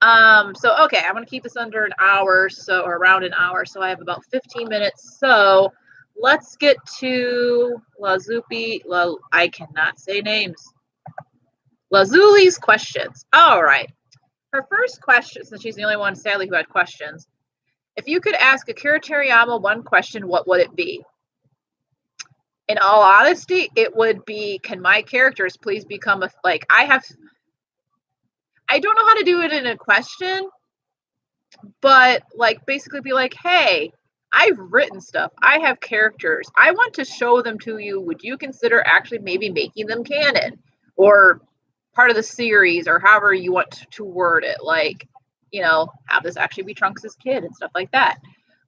So okay, I'm gonna keep this under an hour, or around an hour, so I have about 15 minutes. So let's get to I cannot say names. Lazuli's questions. All right. Her first question, since she's the only one sadly who had questions. If you could ask Akira Toriyama one question, what would it be? In all honesty, it would be, can my characters please become I don't know how to do it in a question, but like basically be like, hey, I've written stuff. I have characters. I want to show them to you. Would you consider actually maybe making them canon or part of the series, or however you want to word it? Like, have this actually be Trunks' kid and stuff like that.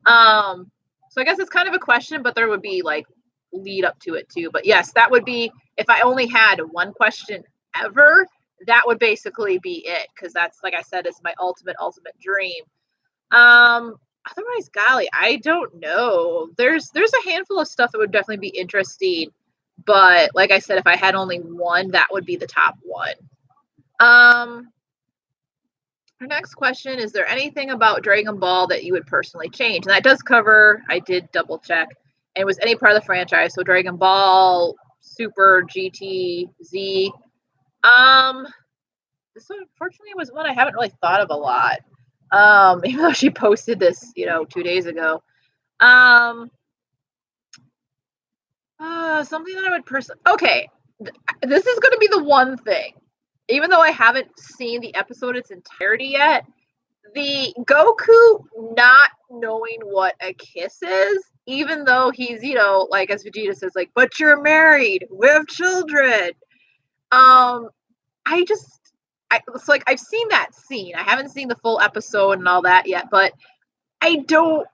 So I guess it's kind of a question, but there would be like lead up to it too. But yes, that would be, if I only had one question ever, that would basically be it, because that's, like I said, is my ultimate dream. Otherwise, golly, I don't know. There's a handful of stuff that would definitely be interesting, but like I said, if I had only one, that would be the top one. Our next question, is there anything about Dragon Ball that you would personally change? And that does cover, I did double check, and was any part of the franchise. So Dragon Ball, Super, GT, Z. This one, unfortunately, was one I haven't really thought of a lot. Even though she posted this, 2 days ago. Something that I would personally. Okay, this is going to be the one thing. Even though I haven't seen the episode its entirety yet, the Goku not knowing what a kiss is, even though he's, like as Vegeta says, like, but you're married with children. It's like I've seen that scene. I haven't seen the full episode and all that yet, but I don't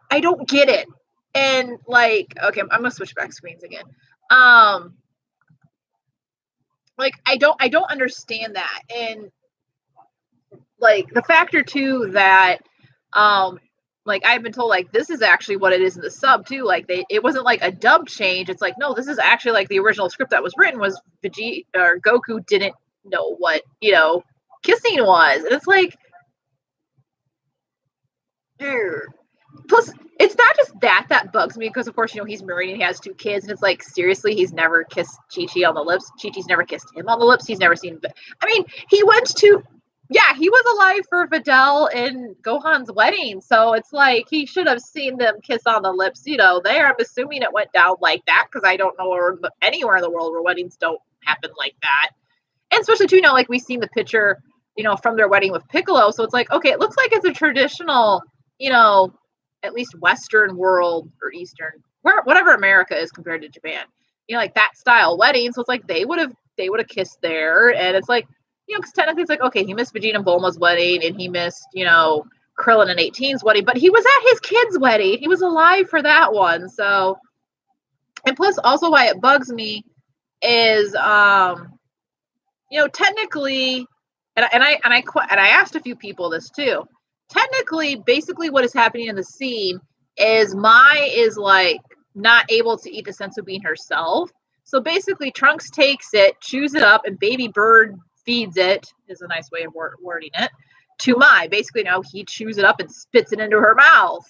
get it. And like, okay, I'm gonna switch back screens again. Like I don't understand that. And like the factor too that like I've been told like this is actually what it is in the sub too. Like it wasn't like a dub change. It's like no, this is actually like the original script that was written was Vegeta or Goku didn't know what kissing was, and it's like, dude. Plus, it's not just that bugs me because of course he's married and he has 2 kids, and it's like seriously he's never kissed Chi-Chi on the lips. Chi-Chi's never kissed him on the lips. He's never seen. I mean, he was alive for Videl and Gohan's wedding, so it's like he should have seen them kiss on the lips, there. I'm assuming it went down like that because I don't know anywhere in the world where weddings don't happen like that. And especially too, like we've seen the picture, from their wedding with Piccolo, so it's like, okay, it looks like it's a traditional, at least Western world or Eastern, whatever America is compared to Japan, like that style wedding. So it's like they would have kissed there, and it's like, because technically it's like, okay, he missed Vegeta and Bulma's wedding, and he missed, Krillin and 18's wedding, but he was at his kid's wedding. He was alive for that one. So, and plus, also why it bugs me is, technically, and I asked a few people this too. Technically, basically, what is happening in the scene is Mai is like not able to eat the senzu bean herself. So basically, Trunks takes it, chews it up, and Baby Bird feeds it, is a nice way of wording it, to Mai. Basically, he chews it up and spits it into her mouth.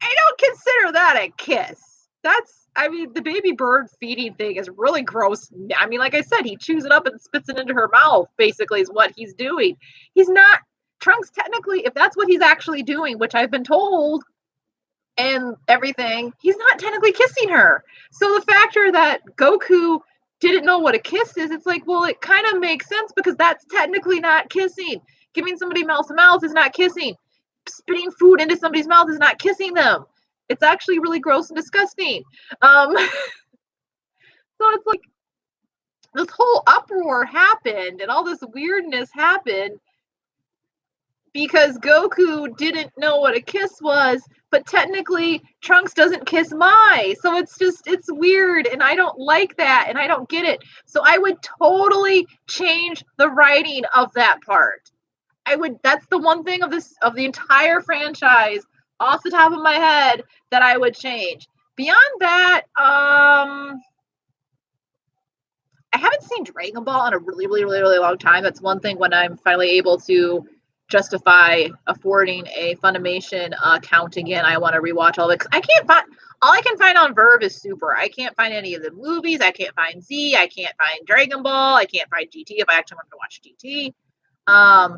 I don't consider that a kiss. The Baby Bird feeding thing is really gross. I mean, like I said, he chews it up and spits it into her mouth, basically, is what he's doing. He's not, Trunks, technically, if that's what he's actually doing, which I've been told, and everything, he's not technically kissing her. So the factor that Goku didn't know what a kiss is, it's like, well, it kind of makes sense because that's technically not kissing. Giving somebody mouth to mouth is not kissing. Spitting food into somebody's mouth is not kissing them. It's actually really gross and disgusting. So it's like this whole uproar happened and all this weirdness happened because Goku didn't know what a kiss was, but technically Trunks doesn't kiss Mai. So it's weird, and I don't like that, and I don't get it. So I would totally change the writing of that part. That's the one thing of the entire franchise off the top of my head that I would change. Beyond that, I haven't seen Dragon Ball in a really, really, really, really long time. That's one thing when I'm finally able to justify affording a Funimation account again. I want to rewatch all of it because all I can find on Verve is Super. I can't find any of the movies. I can't find Z. I can't find Dragon Ball. I can't find GT if I actually want to watch GT.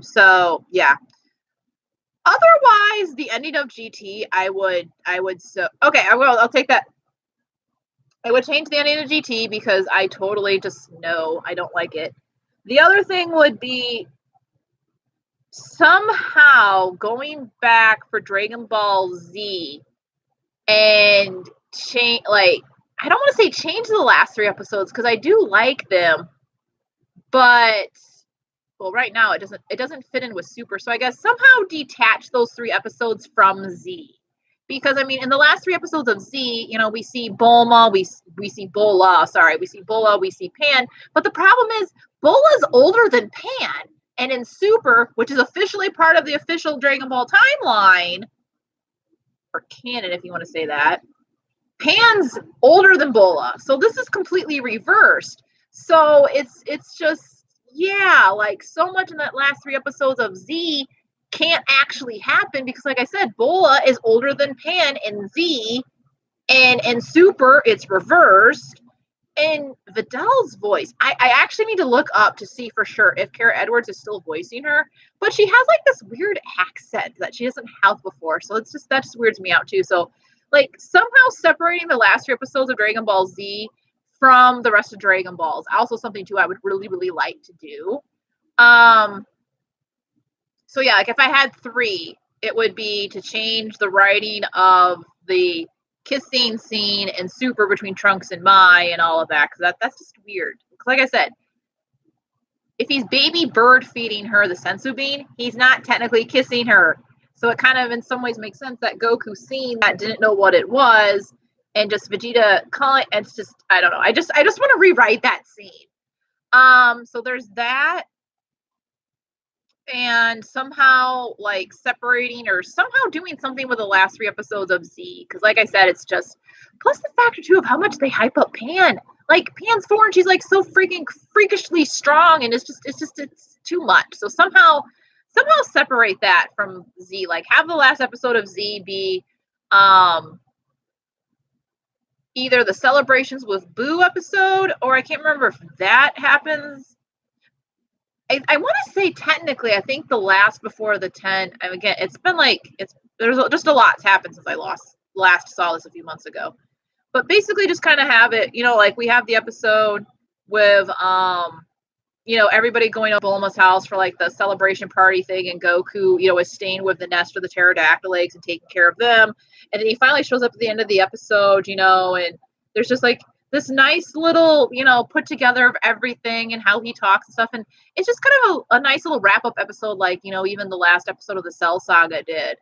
So yeah. Otherwise, the ending of GT, I'll take that. I would change the ending of GT because I totally just know I don't like it. The other thing would be somehow going back for Dragon Ball Z and change, like, I don't want to say change the last 3 episodes because I do like them, but well, right now it doesn't fit in with Super, so I guess somehow detach those 3 episodes from Z. Because I mean, in the last 3 episodes of Z, we see Bulma, we see Bola, we see Bola, we see Pan, but the problem is Bola's older than Pan, and in Super, which is officially part of the official Dragon Ball timeline, or canon if you want to say that, Pan's older than Bola, so this is completely reversed. So it's just, yeah, like so much in that last 3 episodes of Z can't actually happen because, like I said, Bola is older than Pan in Z, And in Super, it's reversed. And Vidal's voice, I actually need to look up to see for sure if Kara Edwards is still voicing her, but she has like this weird accent that she doesn't have before. So it's just, that just weirds me out too. So like somehow separating the last 3 episodes of Dragon Ball Z from the rest of Dragon Balls, also something too I would really, really like to do. So yeah, like if I had 3, it would be to change the writing of the kissing scene and Super between Trunks and Mai and all of that, because that's just weird. Like I said, if he's baby bird feeding her the sensu bean, he's not technically kissing her. So it kind of in some ways makes sense that Goku seeing that didn't know what it was, and just Vegeta calling. It's just, I don't know. I just want to rewrite that scene. So there's that. And somehow like separating or somehow doing something with the last 3 episodes of Z, because like I said, it's just, plus the factor too of how much they hype up Pan. Like Pan's 4 and she's like so freakishly strong, and it's too much. So somehow separate that from Z. Like have the last episode of Z be either the celebrations with Boo episode, or I can't remember if that happens. I want to say technically, I think the last before the 10. And again, it's been like there's just a lot's happened since I last saw this a few months ago. But basically, just kind of have it, like we have the episode with everybody going to Bulma's house for like the celebration party thing, and Goku is staying with the nest of the pterodactyl eggs and taking care of them, and then he finally shows up at the end of the episode, and there's just like this nice little, put together of everything and how he talks and stuff. And it's just kind of a nice little wrap up episode, like, even the last episode of the Cell Saga did.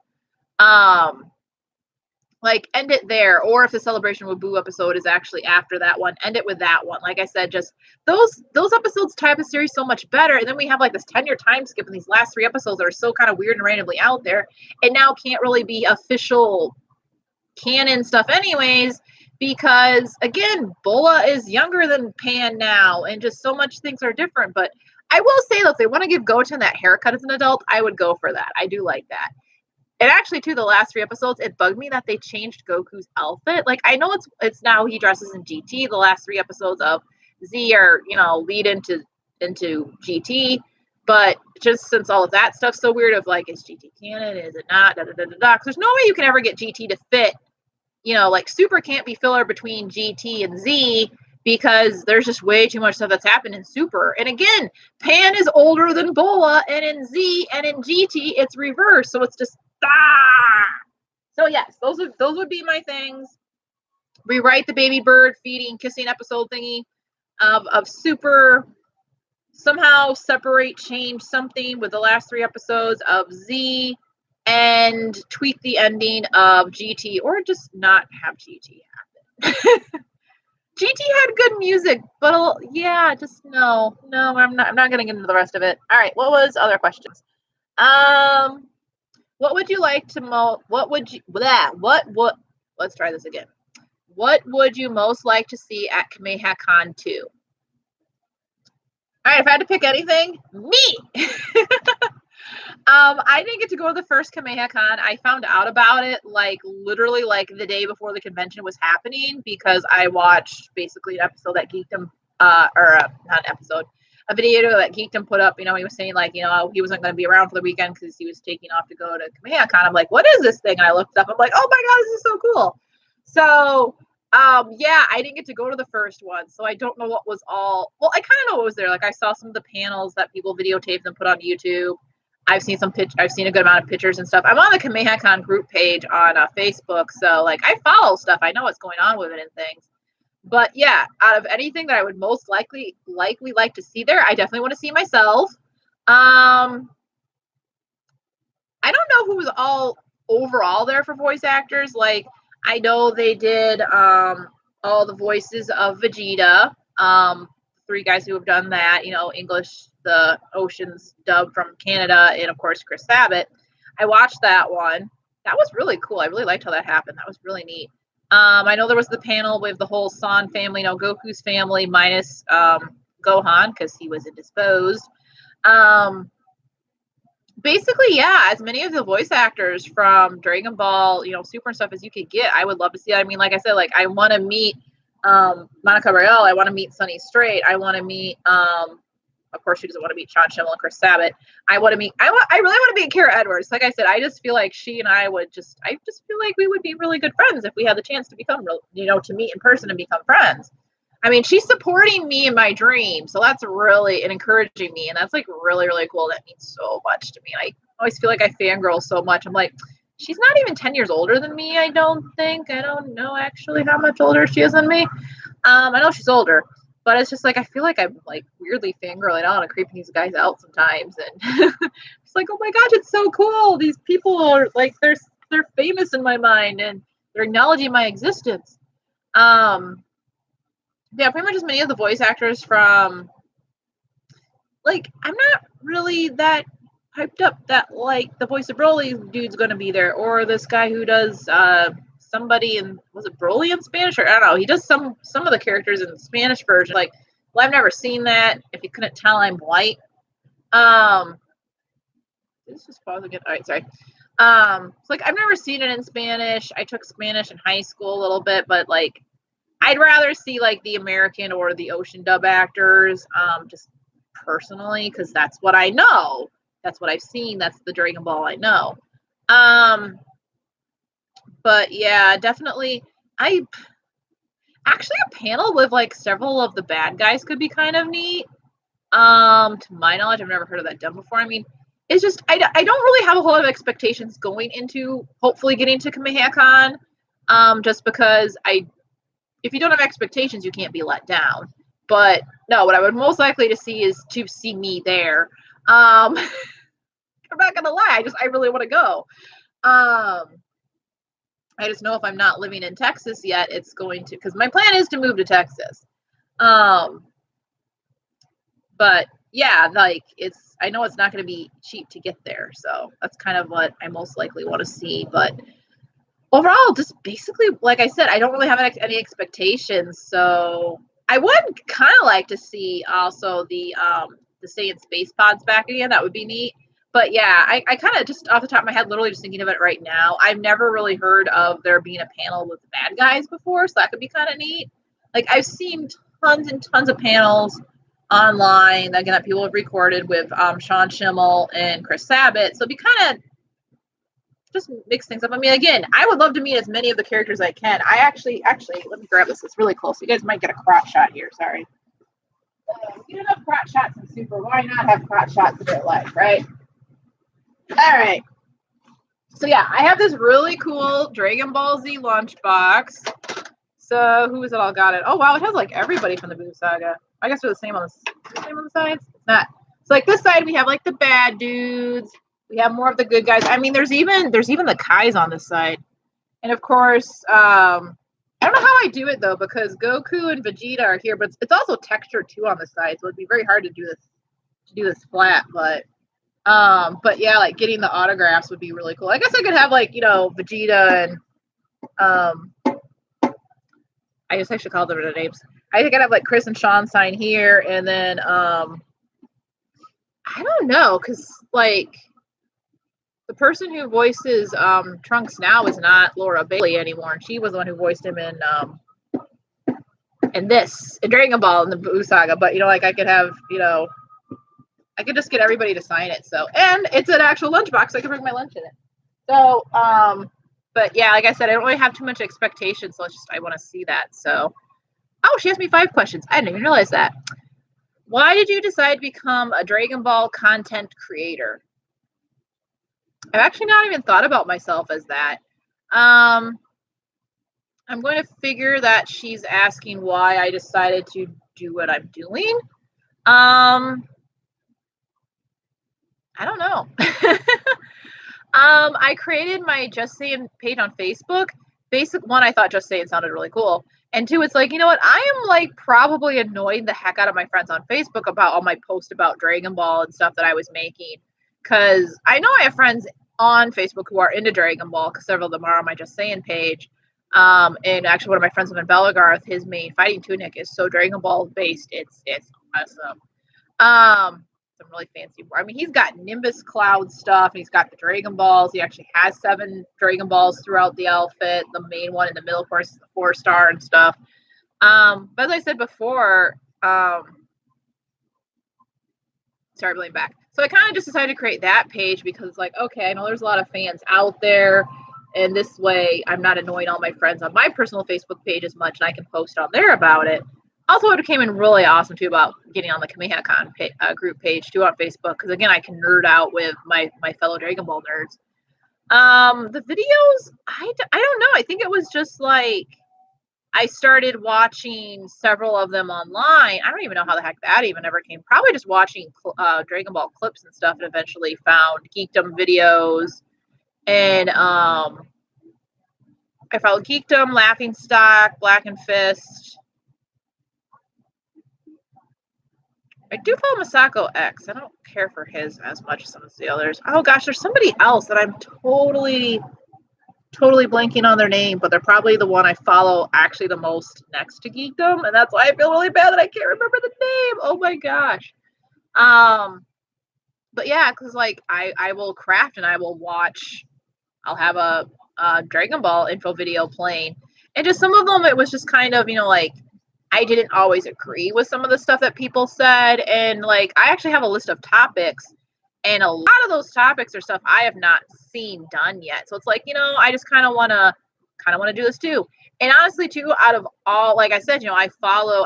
Like end it there. Or if the celebration with Boo episode is actually after that one, end it with that one. Like I said, just those episodes tie up the series so much better. And then we have like this 10-year time skip in these last 3 episodes that are so kind of weird and randomly out there, and now can't really be official canon stuff anyways, because again, Bola is younger than Pan now, and just so much things are different. But I will say that if they want to give Goten that haircut as an adult, I would go for that. I do like that. And actually, too, the last 3 episodes, it bugged me that they changed Goku's outfit. Like, I know it's now he dresses in GT. The last 3 episodes of Z are, lead into GT. But just since all of that stuff's so weird of like, is GT canon? Is it not? Da, da, da, da, da. 'Cause there's no way you can ever get GT to fit. Like Super can't be filler between GT and Z, because there's just way too much stuff that's happened in Super. And again, Pan is older than Bola, and in Z and in GT, it's reversed. So it's just, So yes, those would be my things. Rewrite the baby bird feeding, kissing episode thingy of Super. Somehow separate, change something with the last 3 episodes of Z, and tweak the ending of GT, or just not have GT happen. GT had good music, but yeah, just no, I'm not going to get into the rest of it. All right, what was other questions? What would you like to let's try this again. What would you most like to see at KamehaCon 2? All right, if I had to pick anything, me. I didn't get to go to the first KamehaCon. I found out about it like literally like the day before the convention was happening, because I watched basically an episode that Geekdom, not an episode, a video that Geekdom put up. He was saying like, he wasn't going to be around for the weekend because he was taking off to go to KamehaCon. I'm like, what is this thing? And I looked it up. I'm like, oh my God, this is so cool. So, yeah, I didn't get to go to the first one, so I don't know what was all. Well, I kind of know what was there. Like I saw some of the panels that people videotaped and put on YouTube. I've seen a good amount of pictures and stuff. I'm on the KamehaCon group page on Facebook, so like I follow stuff. I know what's going on with it and things. But yeah, out of anything that I would most likely like to see there, I definitely want to see myself. I don't know who was all overall there for voice actors. Like I know they did all the voices of Vegeta. 3 guys who have done that, English, the Ocean's dub from Canada, and of course Chris Sabat. I watched that one. That was really cool. I really liked how that happened. That was really neat. I know there was the panel with the whole San family, Goku's family minus Gohan, because he was indisposed. basically, yeah, as many of the voice actors from Dragon Ball, Super and stuff as you could get. I would love to see that. I mean, like I said, like I want to meet Monica Rael. I want to meet Sunny Strait. I want to meet of course she doesn't want to meet Sean Schimmel and Chris Sabat. I really want to meet Kara Edwards. Like I said, I just feel like she and I just feel like we would be really good friends if we had the chance to become to meet in person and become friends. I mean, she's supporting me in my dream, so that's really and encouraging me, and that's like really, really cool. That means so much to me. I always feel like I fangirl so much. I'm like, she's not even 10 years older than me. I don't think. I don't know actually how much older she is than me. I know she's older, but it's just like I feel like I'm like weirdly fangirling out and creeping these guys out sometimes, and it's like, oh my gosh, it's so cool. These people are like they're famous in my mind, and they're acknowledging my existence. Yeah, pretty much as many of the voice actors from like I'm not really that hyped up that like the voice of Broly dude's gonna be there, or this guy who does somebody in was it Broly in Spanish, or I don't know, he does some of the characters in the Spanish version. Like, well, I've never seen that. If you couldn't tell, I'm white. Let's just pause again. All right, sorry. It's like I've never seen it in Spanish. I took Spanish in high school a little bit, but like I'd rather see like the American or the Ocean dub actors, just personally, because that's what I know. That's what I've seen. That's the Dragon Ball I know. But yeah, definitely. I actually a panel with like several of the bad guys could be kind of neat. To my knowledge, I've never heard of that done before. I mean, it's just I don't really have a whole lot of expectations going into hopefully getting to Kamehameha Con, just because if you don't have expectations, you can't be let down. But no, what I would most likely to see is to see me there. I'm not gonna lie, I really want to go. I just know if I'm not living in Texas yet, it's going to because my plan is to move to Texas. But yeah, like I know it's not going to be cheap to get there, so that's kind of what I most likely want to see. But overall, just basically, like I said, I don't really have any expectations. So I would kind of like to see also the Saiyan space pods back again. That would be neat. But yeah, I kind of just off the top of my head, literally just thinking of it right now. I've never really heard of there being a panel with the bad guys before, so that could be kind of neat. Like I've seen tons and tons of panels online again that people have recorded with Sean Schimmel and Chris Sabat. So it'd be kind of just mix things up. I mean, again, I would love to meet as many of the characters I can. I actually, let me grab this. It's really close. You guys might get a crotch shot here. Sorry. We get enough crotch shots in Super. Why not have crotch shots in real life, right? All right. So yeah, I have this really cool Dragon Ball Z lunchbox. So who is it all got it? Oh wow, it has like everybody from the Boo Saga. I guess they're the same on the sides. It's not. So like this side we have like the bad dudes. We have more of the good guys. I mean, there's even the Kais on this side, and of course, I don't know how I do it though because Goku and Vegeta are here, but it's also textured too on the side, so it'd be very hard to do this flat. But yeah, like getting the autographs would be really cool. I guess I could have like Vegeta and I guess I should call them their names. I think I'd have like Chris and Sean sign here, and then I don't know, because like the person who voices Trunks now is not Laura Bailey anymore, and she was the one who voiced him in Dragon Ball in the Boo Saga. But like I could have I could just get everybody to sign it. So and it's an actual lunchbox, so I can bring my lunch in it. So but yeah, like I said, I don't really have too much expectation, so I want to see that. So oh, she asked me 5 questions. I didn't even realize that. Why did you decide to become a Dragon Ball content creator? I've actually not even thought about myself as that. I'm going to figure that she's asking why I decided to do what I'm doing. I don't know. I created my Just Saying page on Facebook. Basic one, I thought Just Saying sounded really cool. And 2, it's like, you know what? I am like probably annoying the heck out of my friends on Facebook about all my posts about Dragon Ball and stuff that I was making. Because I know I have friends on Facebook who are into Dragon Ball, because several of them are on my Just Saying page. And actually one of my friends in Belagarth, his main fighting tunic is so Dragon Ball based. It's awesome. I'm really fancy. I mean, he's got Nimbus Cloud stuff, and he's got the Dragon Balls. He actually has 7 Dragon Balls throughout the outfit. The main one in the middle, of course, is the 4-star and stuff. But as I said before, sorry, blame back. So I kind of just decided to create that page because, like, okay, I know there's a lot of fans out there, and this way I'm not annoying all my friends on my personal Facebook page as much, and I can post on there about it. Also, it came in really awesome too about getting on the KamehamehaCon group page too on Facebook, because again, I can nerd out with my fellow Dragon Ball nerds. The videos, I don't know. I think it was just like I started watching several of them online. I don't even know how the heck that even ever came. Probably just watching Dragon Ball clips and stuff, and eventually found Geekdom videos. And I followed Geekdom, Laughing Stock, Black and Fist. I do follow Masako X. I don't care for his as much as some of the others. Oh gosh, there's somebody else that I'm totally blanking on their name, but they're probably the one I follow actually the most next to Geekdom, and that's why I feel really bad that I can't remember the name. Oh my gosh. But yeah, because like I will craft and I will watch. I'll have a Dragon Ball info video playing, and just some of them it was just kind of, you know, like I didn't always agree with some of the stuff that people said, and like I actually have a list of topics, and a lot of those topics are stuff I have not seen done yet. So it's like, you know, I just kind of want to do this too. And honestly, too, out of all, like I said, you know, I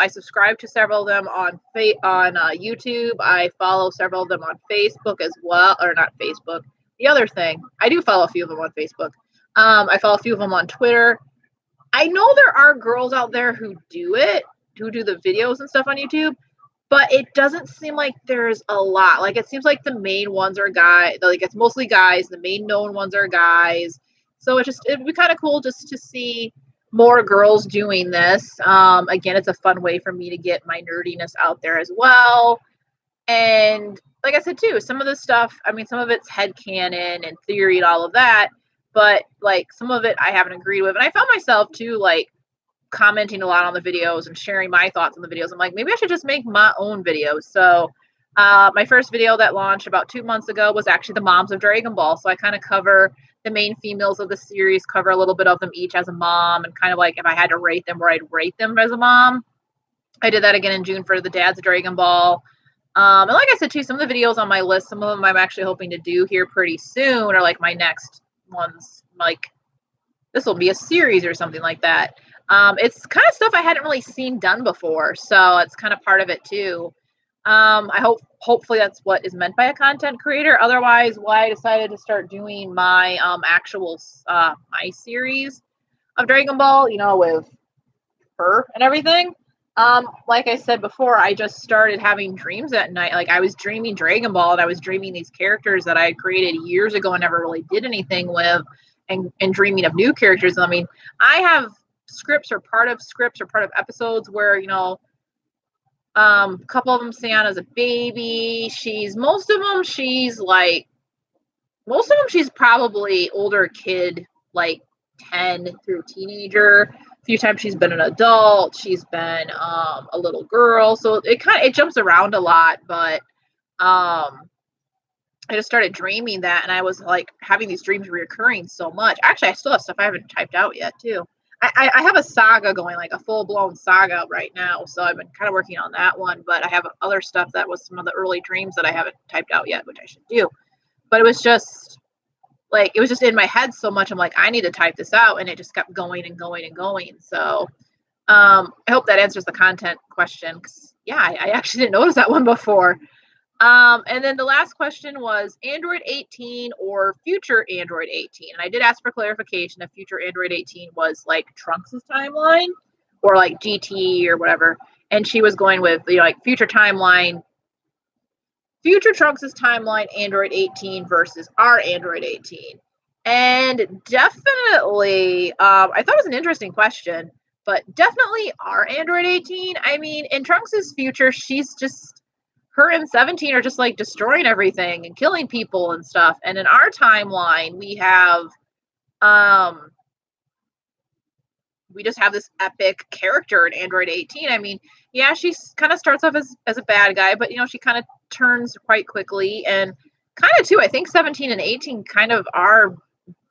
subscribe to several of them on YouTube. I follow several of them on Facebook as well, or not Facebook. The other thing, I do follow a few of them on Facebook. I follow a few of them on Twitter. I know there are girls out there who do the videos and stuff on YouTube, but it doesn't seem like there's a lot. Like, it seems like the main ones are guys. Like, it's mostly guys. The main known ones are guys. So it'd be kind of cool just to see more girls doing this. Again, it's a fun way for me to get my nerdiness out there as well. And like I said too, some of this stuff, I mean, some of it's headcanon and theory and all of that, but like some of it I haven't agreed with. And I found myself too, like, commenting a lot on the videos and sharing my thoughts on the videos. I'm like, maybe I should just make my own videos. So my first video that launched about 2 months ago was actually the moms of Dragon Ball. So I kind of cover the main females of the series, cover a little bit of them each as a mom, and kind of like if I had to rate them, where I'd rate them as a mom. I did that again in June for the dads of Dragon Ball. And like I said too, some of the videos on my list, some of them I'm actually hoping to do here pretty soon, or like my next ones, like this will be a series or something like that. It's kind of stuff I hadn't really seen done before, so it's kind of part of it too. Hopefully that's what is meant by a content creator. Otherwise, why I decided to start doing my actual my series of Dragon Ball, you know, with her and everything. Like I said before, I just started having dreams at night. Like, I was dreaming Dragon Ball, and I was dreaming these characters that I had created years ago and never really did anything with, and dreaming of new characters. I mean, I have scripts or part of episodes where, you know, a couple of them, Saiyana's a baby. Most of them she's probably older kid, like 10 through teenager. A few times she's been an adult. She's been a little girl. So it jumps around a lot, but I just started dreaming that, and I was like having these dreams reoccurring so much. Actually, I still have stuff I haven't typed out yet too. I have a saga going, like a full-blown saga right now, so I've been kind of working on that one, but I have other stuff that was some of the early dreams that I haven't typed out yet, which I should do. But it was just in my head so much. I'm like, I need to type this out, and it just kept going and going and going. So I hope that answers the content question, because yeah, I actually didn't notice that one before. And then the last question was Android 18 or future Android 18. And I did ask for clarification if future Android 18 was like Trunks' timeline or like GT or whatever. And she was going with, you know, like future timeline, future Trunks' timeline, Android 18 versus our Android 18. And definitely, I thought it was an interesting question, but definitely our Android 18. I mean, in Trunks' future, her and 17 are just like destroying everything and killing people and stuff. And in our timeline, we just have this epic character in Android 18. I mean, yeah, she kind of starts off as a bad guy, but she kind of turns quite quickly, and kind of too, I think 17 and 18 kind of are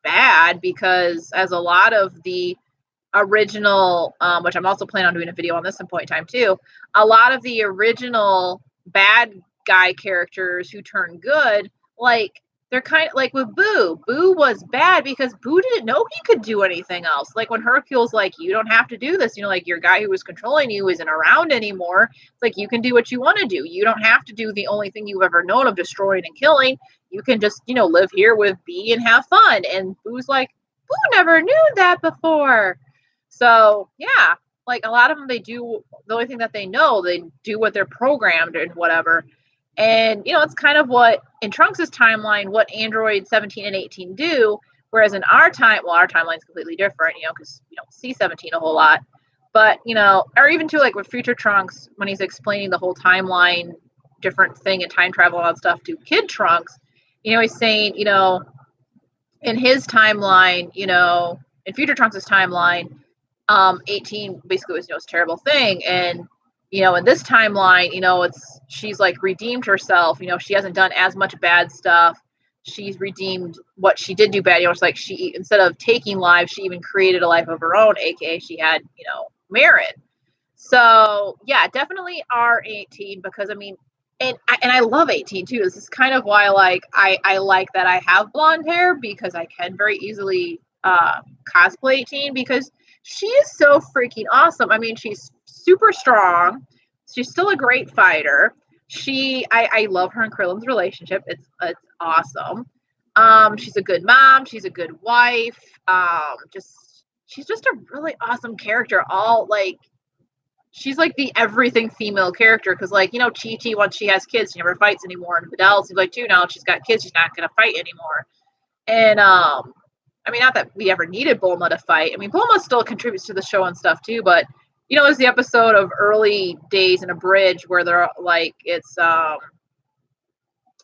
bad because as a lot of the original, which I'm also planning on doing a video on this some point in time too, a lot of the original bad guy characters who turn good, like they're kind of like with Boo. Boo was bad because Boo didn't know he could do anything else. Like when Hercule's like, you don't have to do this, like your guy who was controlling you isn't around anymore. It's like you can do what you want to do. You don't have to do the only thing you've ever known of destroying and killing. You can just, live here with Bee and have fun. And Boo's like, Boo never knew that before. So yeah, like a lot of them, they do the only thing that they know, they do what they're programmed and whatever. And it's kind of what in Trunks' timeline, what Android 17 and 18 do. Whereas in our time, well, our timeline is completely different, because we don't see 17 a whole lot. But or even too, like with Future Trunks, when he's explaining the whole timeline, different thing and time travel and all that stuff to Kid Trunks, he's saying, in his timeline, in Future Trunks' timeline, 18 basically was this terrible thing, and in this timeline, she's like redeemed herself. She hasn't done as much bad stuff. She's redeemed what she did do bad. It's like she, instead of taking lives, she even created a life of her own, aka she had Marin. So yeah, definitely R18, because and I love 18 too. This is kind of why I like that I have blonde hair, because I can very easily cosplay 18, because she is so freaking awesome. She's super strong. She's still a great fighter. I love her and Krillin's relationship. It's awesome. She's a good mom. She's a good wife. She's just a really awesome character. She's like the everything female character, because Chi-Chi, once she has kids, she never fights anymore. And Vidal seems like too, now she's got kids, she's not going to fight anymore. And not that we ever needed Bulma to fight. Bulma still contributes to the show and stuff too, but there's the episode of Early Days in a Bridge where they're like, it's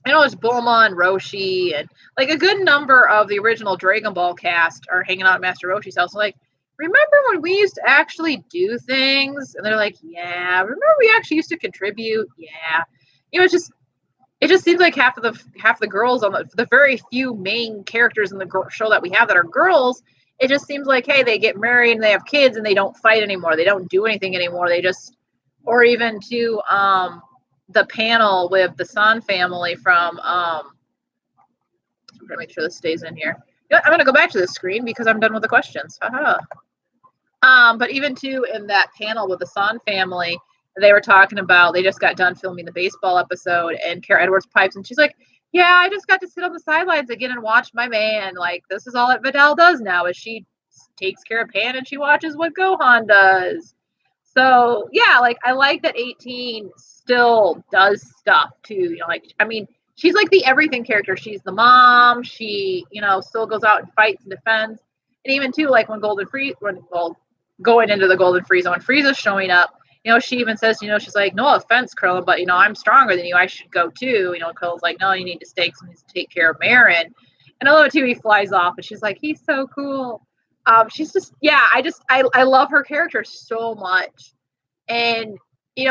it's Bulma and Roshi, and like a good number of the original Dragon Ball cast are hanging out at Master Roshi's house. Like, remember when we used to actually do things? And they're like, yeah. Remember we actually used to contribute? Yeah. It just seems like half the girls on the very few main characters in the show that we have that are girls, it just seems like, hey, they get married and they have kids and they don't fight anymore. They don't do anything anymore. They just, or even to the panel with the San family from, I'm going to make sure this stays in here. I'm going to go back to this screen because I'm done with the questions. But even too, in that panel with the San family, they were talking about, they just got done filming the baseball episode, and Kara Edwards pipes, and she's like, yeah, I just got to sit on the sidelines again and watch my man. Like, this is all that Vidal does now, is she takes care of Pan and she watches what Gohan does. So yeah, like I like that 18 still does stuff too. She's like the everything character. She's the mom. She, still goes out and fights and defends. And even too, like when going into the Golden Frieza, when Frieza's showing up, she even says, she's like, no offense, Krillin, but I'm stronger than you. I should go too. Krillin's like, no, you need to stay because he needs to take care of Marin. And I love it too. He flies off, and she's like, he's so cool. She's just, yeah, I love her character so much. And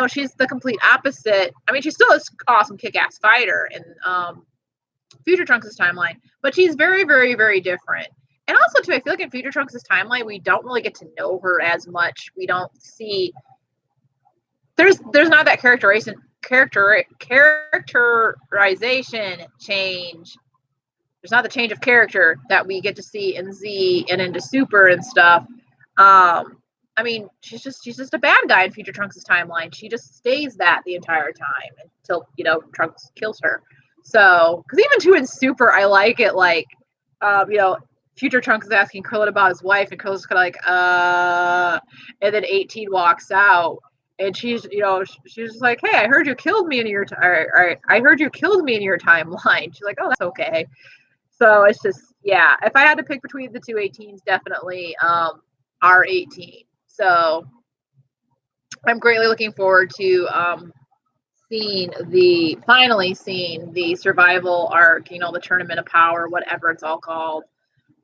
she's the complete opposite. She's still an awesome kick-ass fighter in Future Trunks' timeline, but she's very, very, very different. And also too, I feel like in Future Trunks' timeline, we don't really get to know her as much. We don't see, there's not that characterization change. There's not the change of character that we get to see in Z and into Super and stuff. She's just a bad guy in Future Trunks' timeline. She just stays that the entire time until, Trunks kills her. So, because even too in Super, I like it, like, Future Trunks is asking Krillin about his wife, and Krillin's kind of like, and then 18 walks out, and she's just like, hey, I heard you killed me in your I heard you killed me in your timeline. She's like, oh, that's okay. So it's just, yeah, if I had to pick between the two 18s, definitely R18. So I'm greatly looking forward to finally seeing the survival arc, the Tournament of Power, whatever it's all called.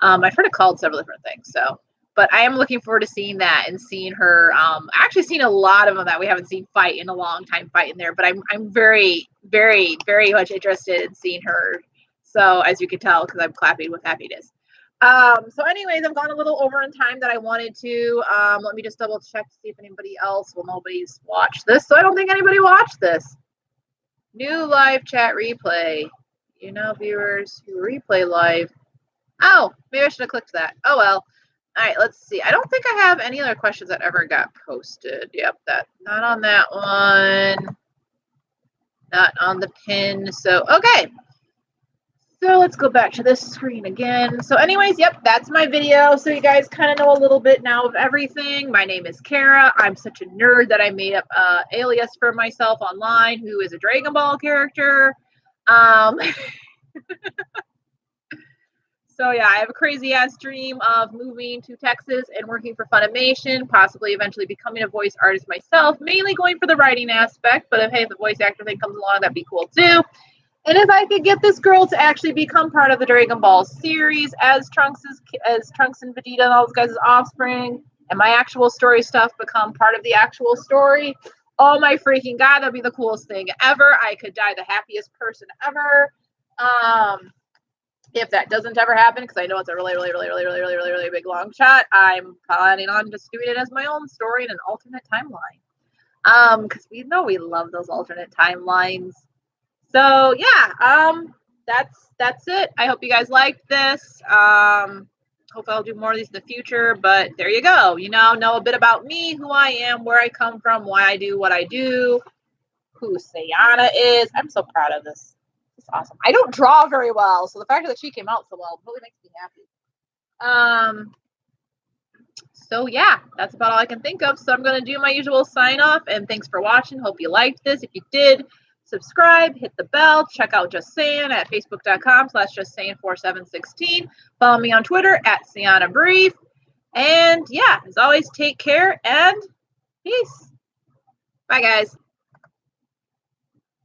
I've heard it called several different things. So But I am looking forward to seeing that and seeing her. Actually seen a lot of them that we haven't seen fight in a long time fight in there. But I'm very, very, very much interested in seeing her. So as you can tell, because I'm clapping with happiness. So anyways, I've gone a little over in time that I wanted to. Let me just double check to see if anybody else. Well, nobody's watched this, so I don't think anybody watched this. New live chat replay. You know, viewers who replay live. Oh, maybe I should have clicked that. Oh well. All right, let's see. I don't think I have any other questions that ever got posted. Yep, that not on that one. Not on the pin. So okay. So let's go back to this screen again. So anyways, yep, that's my video. So you guys kind of know a little bit now of everything. My name is Kara. I'm such a nerd that I made up an alias for myself online who is a Dragon Ball character. So yeah, I have a crazy ass dream of moving to Texas and working for Funimation, possibly eventually becoming a voice artist myself, mainly going for the writing aspect. But if the voice actor thing comes along, that'd be cool too. And if I could get this girl to actually become part of the Dragon Ball series as Trunks and Vegeta and all those guys' offspring, and my actual story stuff become part of the actual story, oh my freaking god, that'd be the coolest thing ever. I could die the happiest person ever. If that doesn't ever happen, because I know it's a really, really, really, really, really, really, really, really big long shot, I'm planning on just doing it as my own story in an alternate timeline. Because we know we love those alternate timelines. So yeah, that's it. I hope you guys liked this. Hope I'll do more of these in the future. But there you go. You know a bit about me, who I am, where I come from, why I do what I do, who Saiyana is. I'm so proud of this. It's awesome. I don't draw very well, so the fact that she came out so well really makes me happy. So yeah, that's about all I can think of. So I'm going to do my usual sign off, and thanks for watching. Hope you liked this. If you did, subscribe, hit the bell, check out Just Sayin at facebook.com/justsayin4716. Follow me on Twitter at Saiyana Brief. And yeah, as always, take care and peace. Bye guys.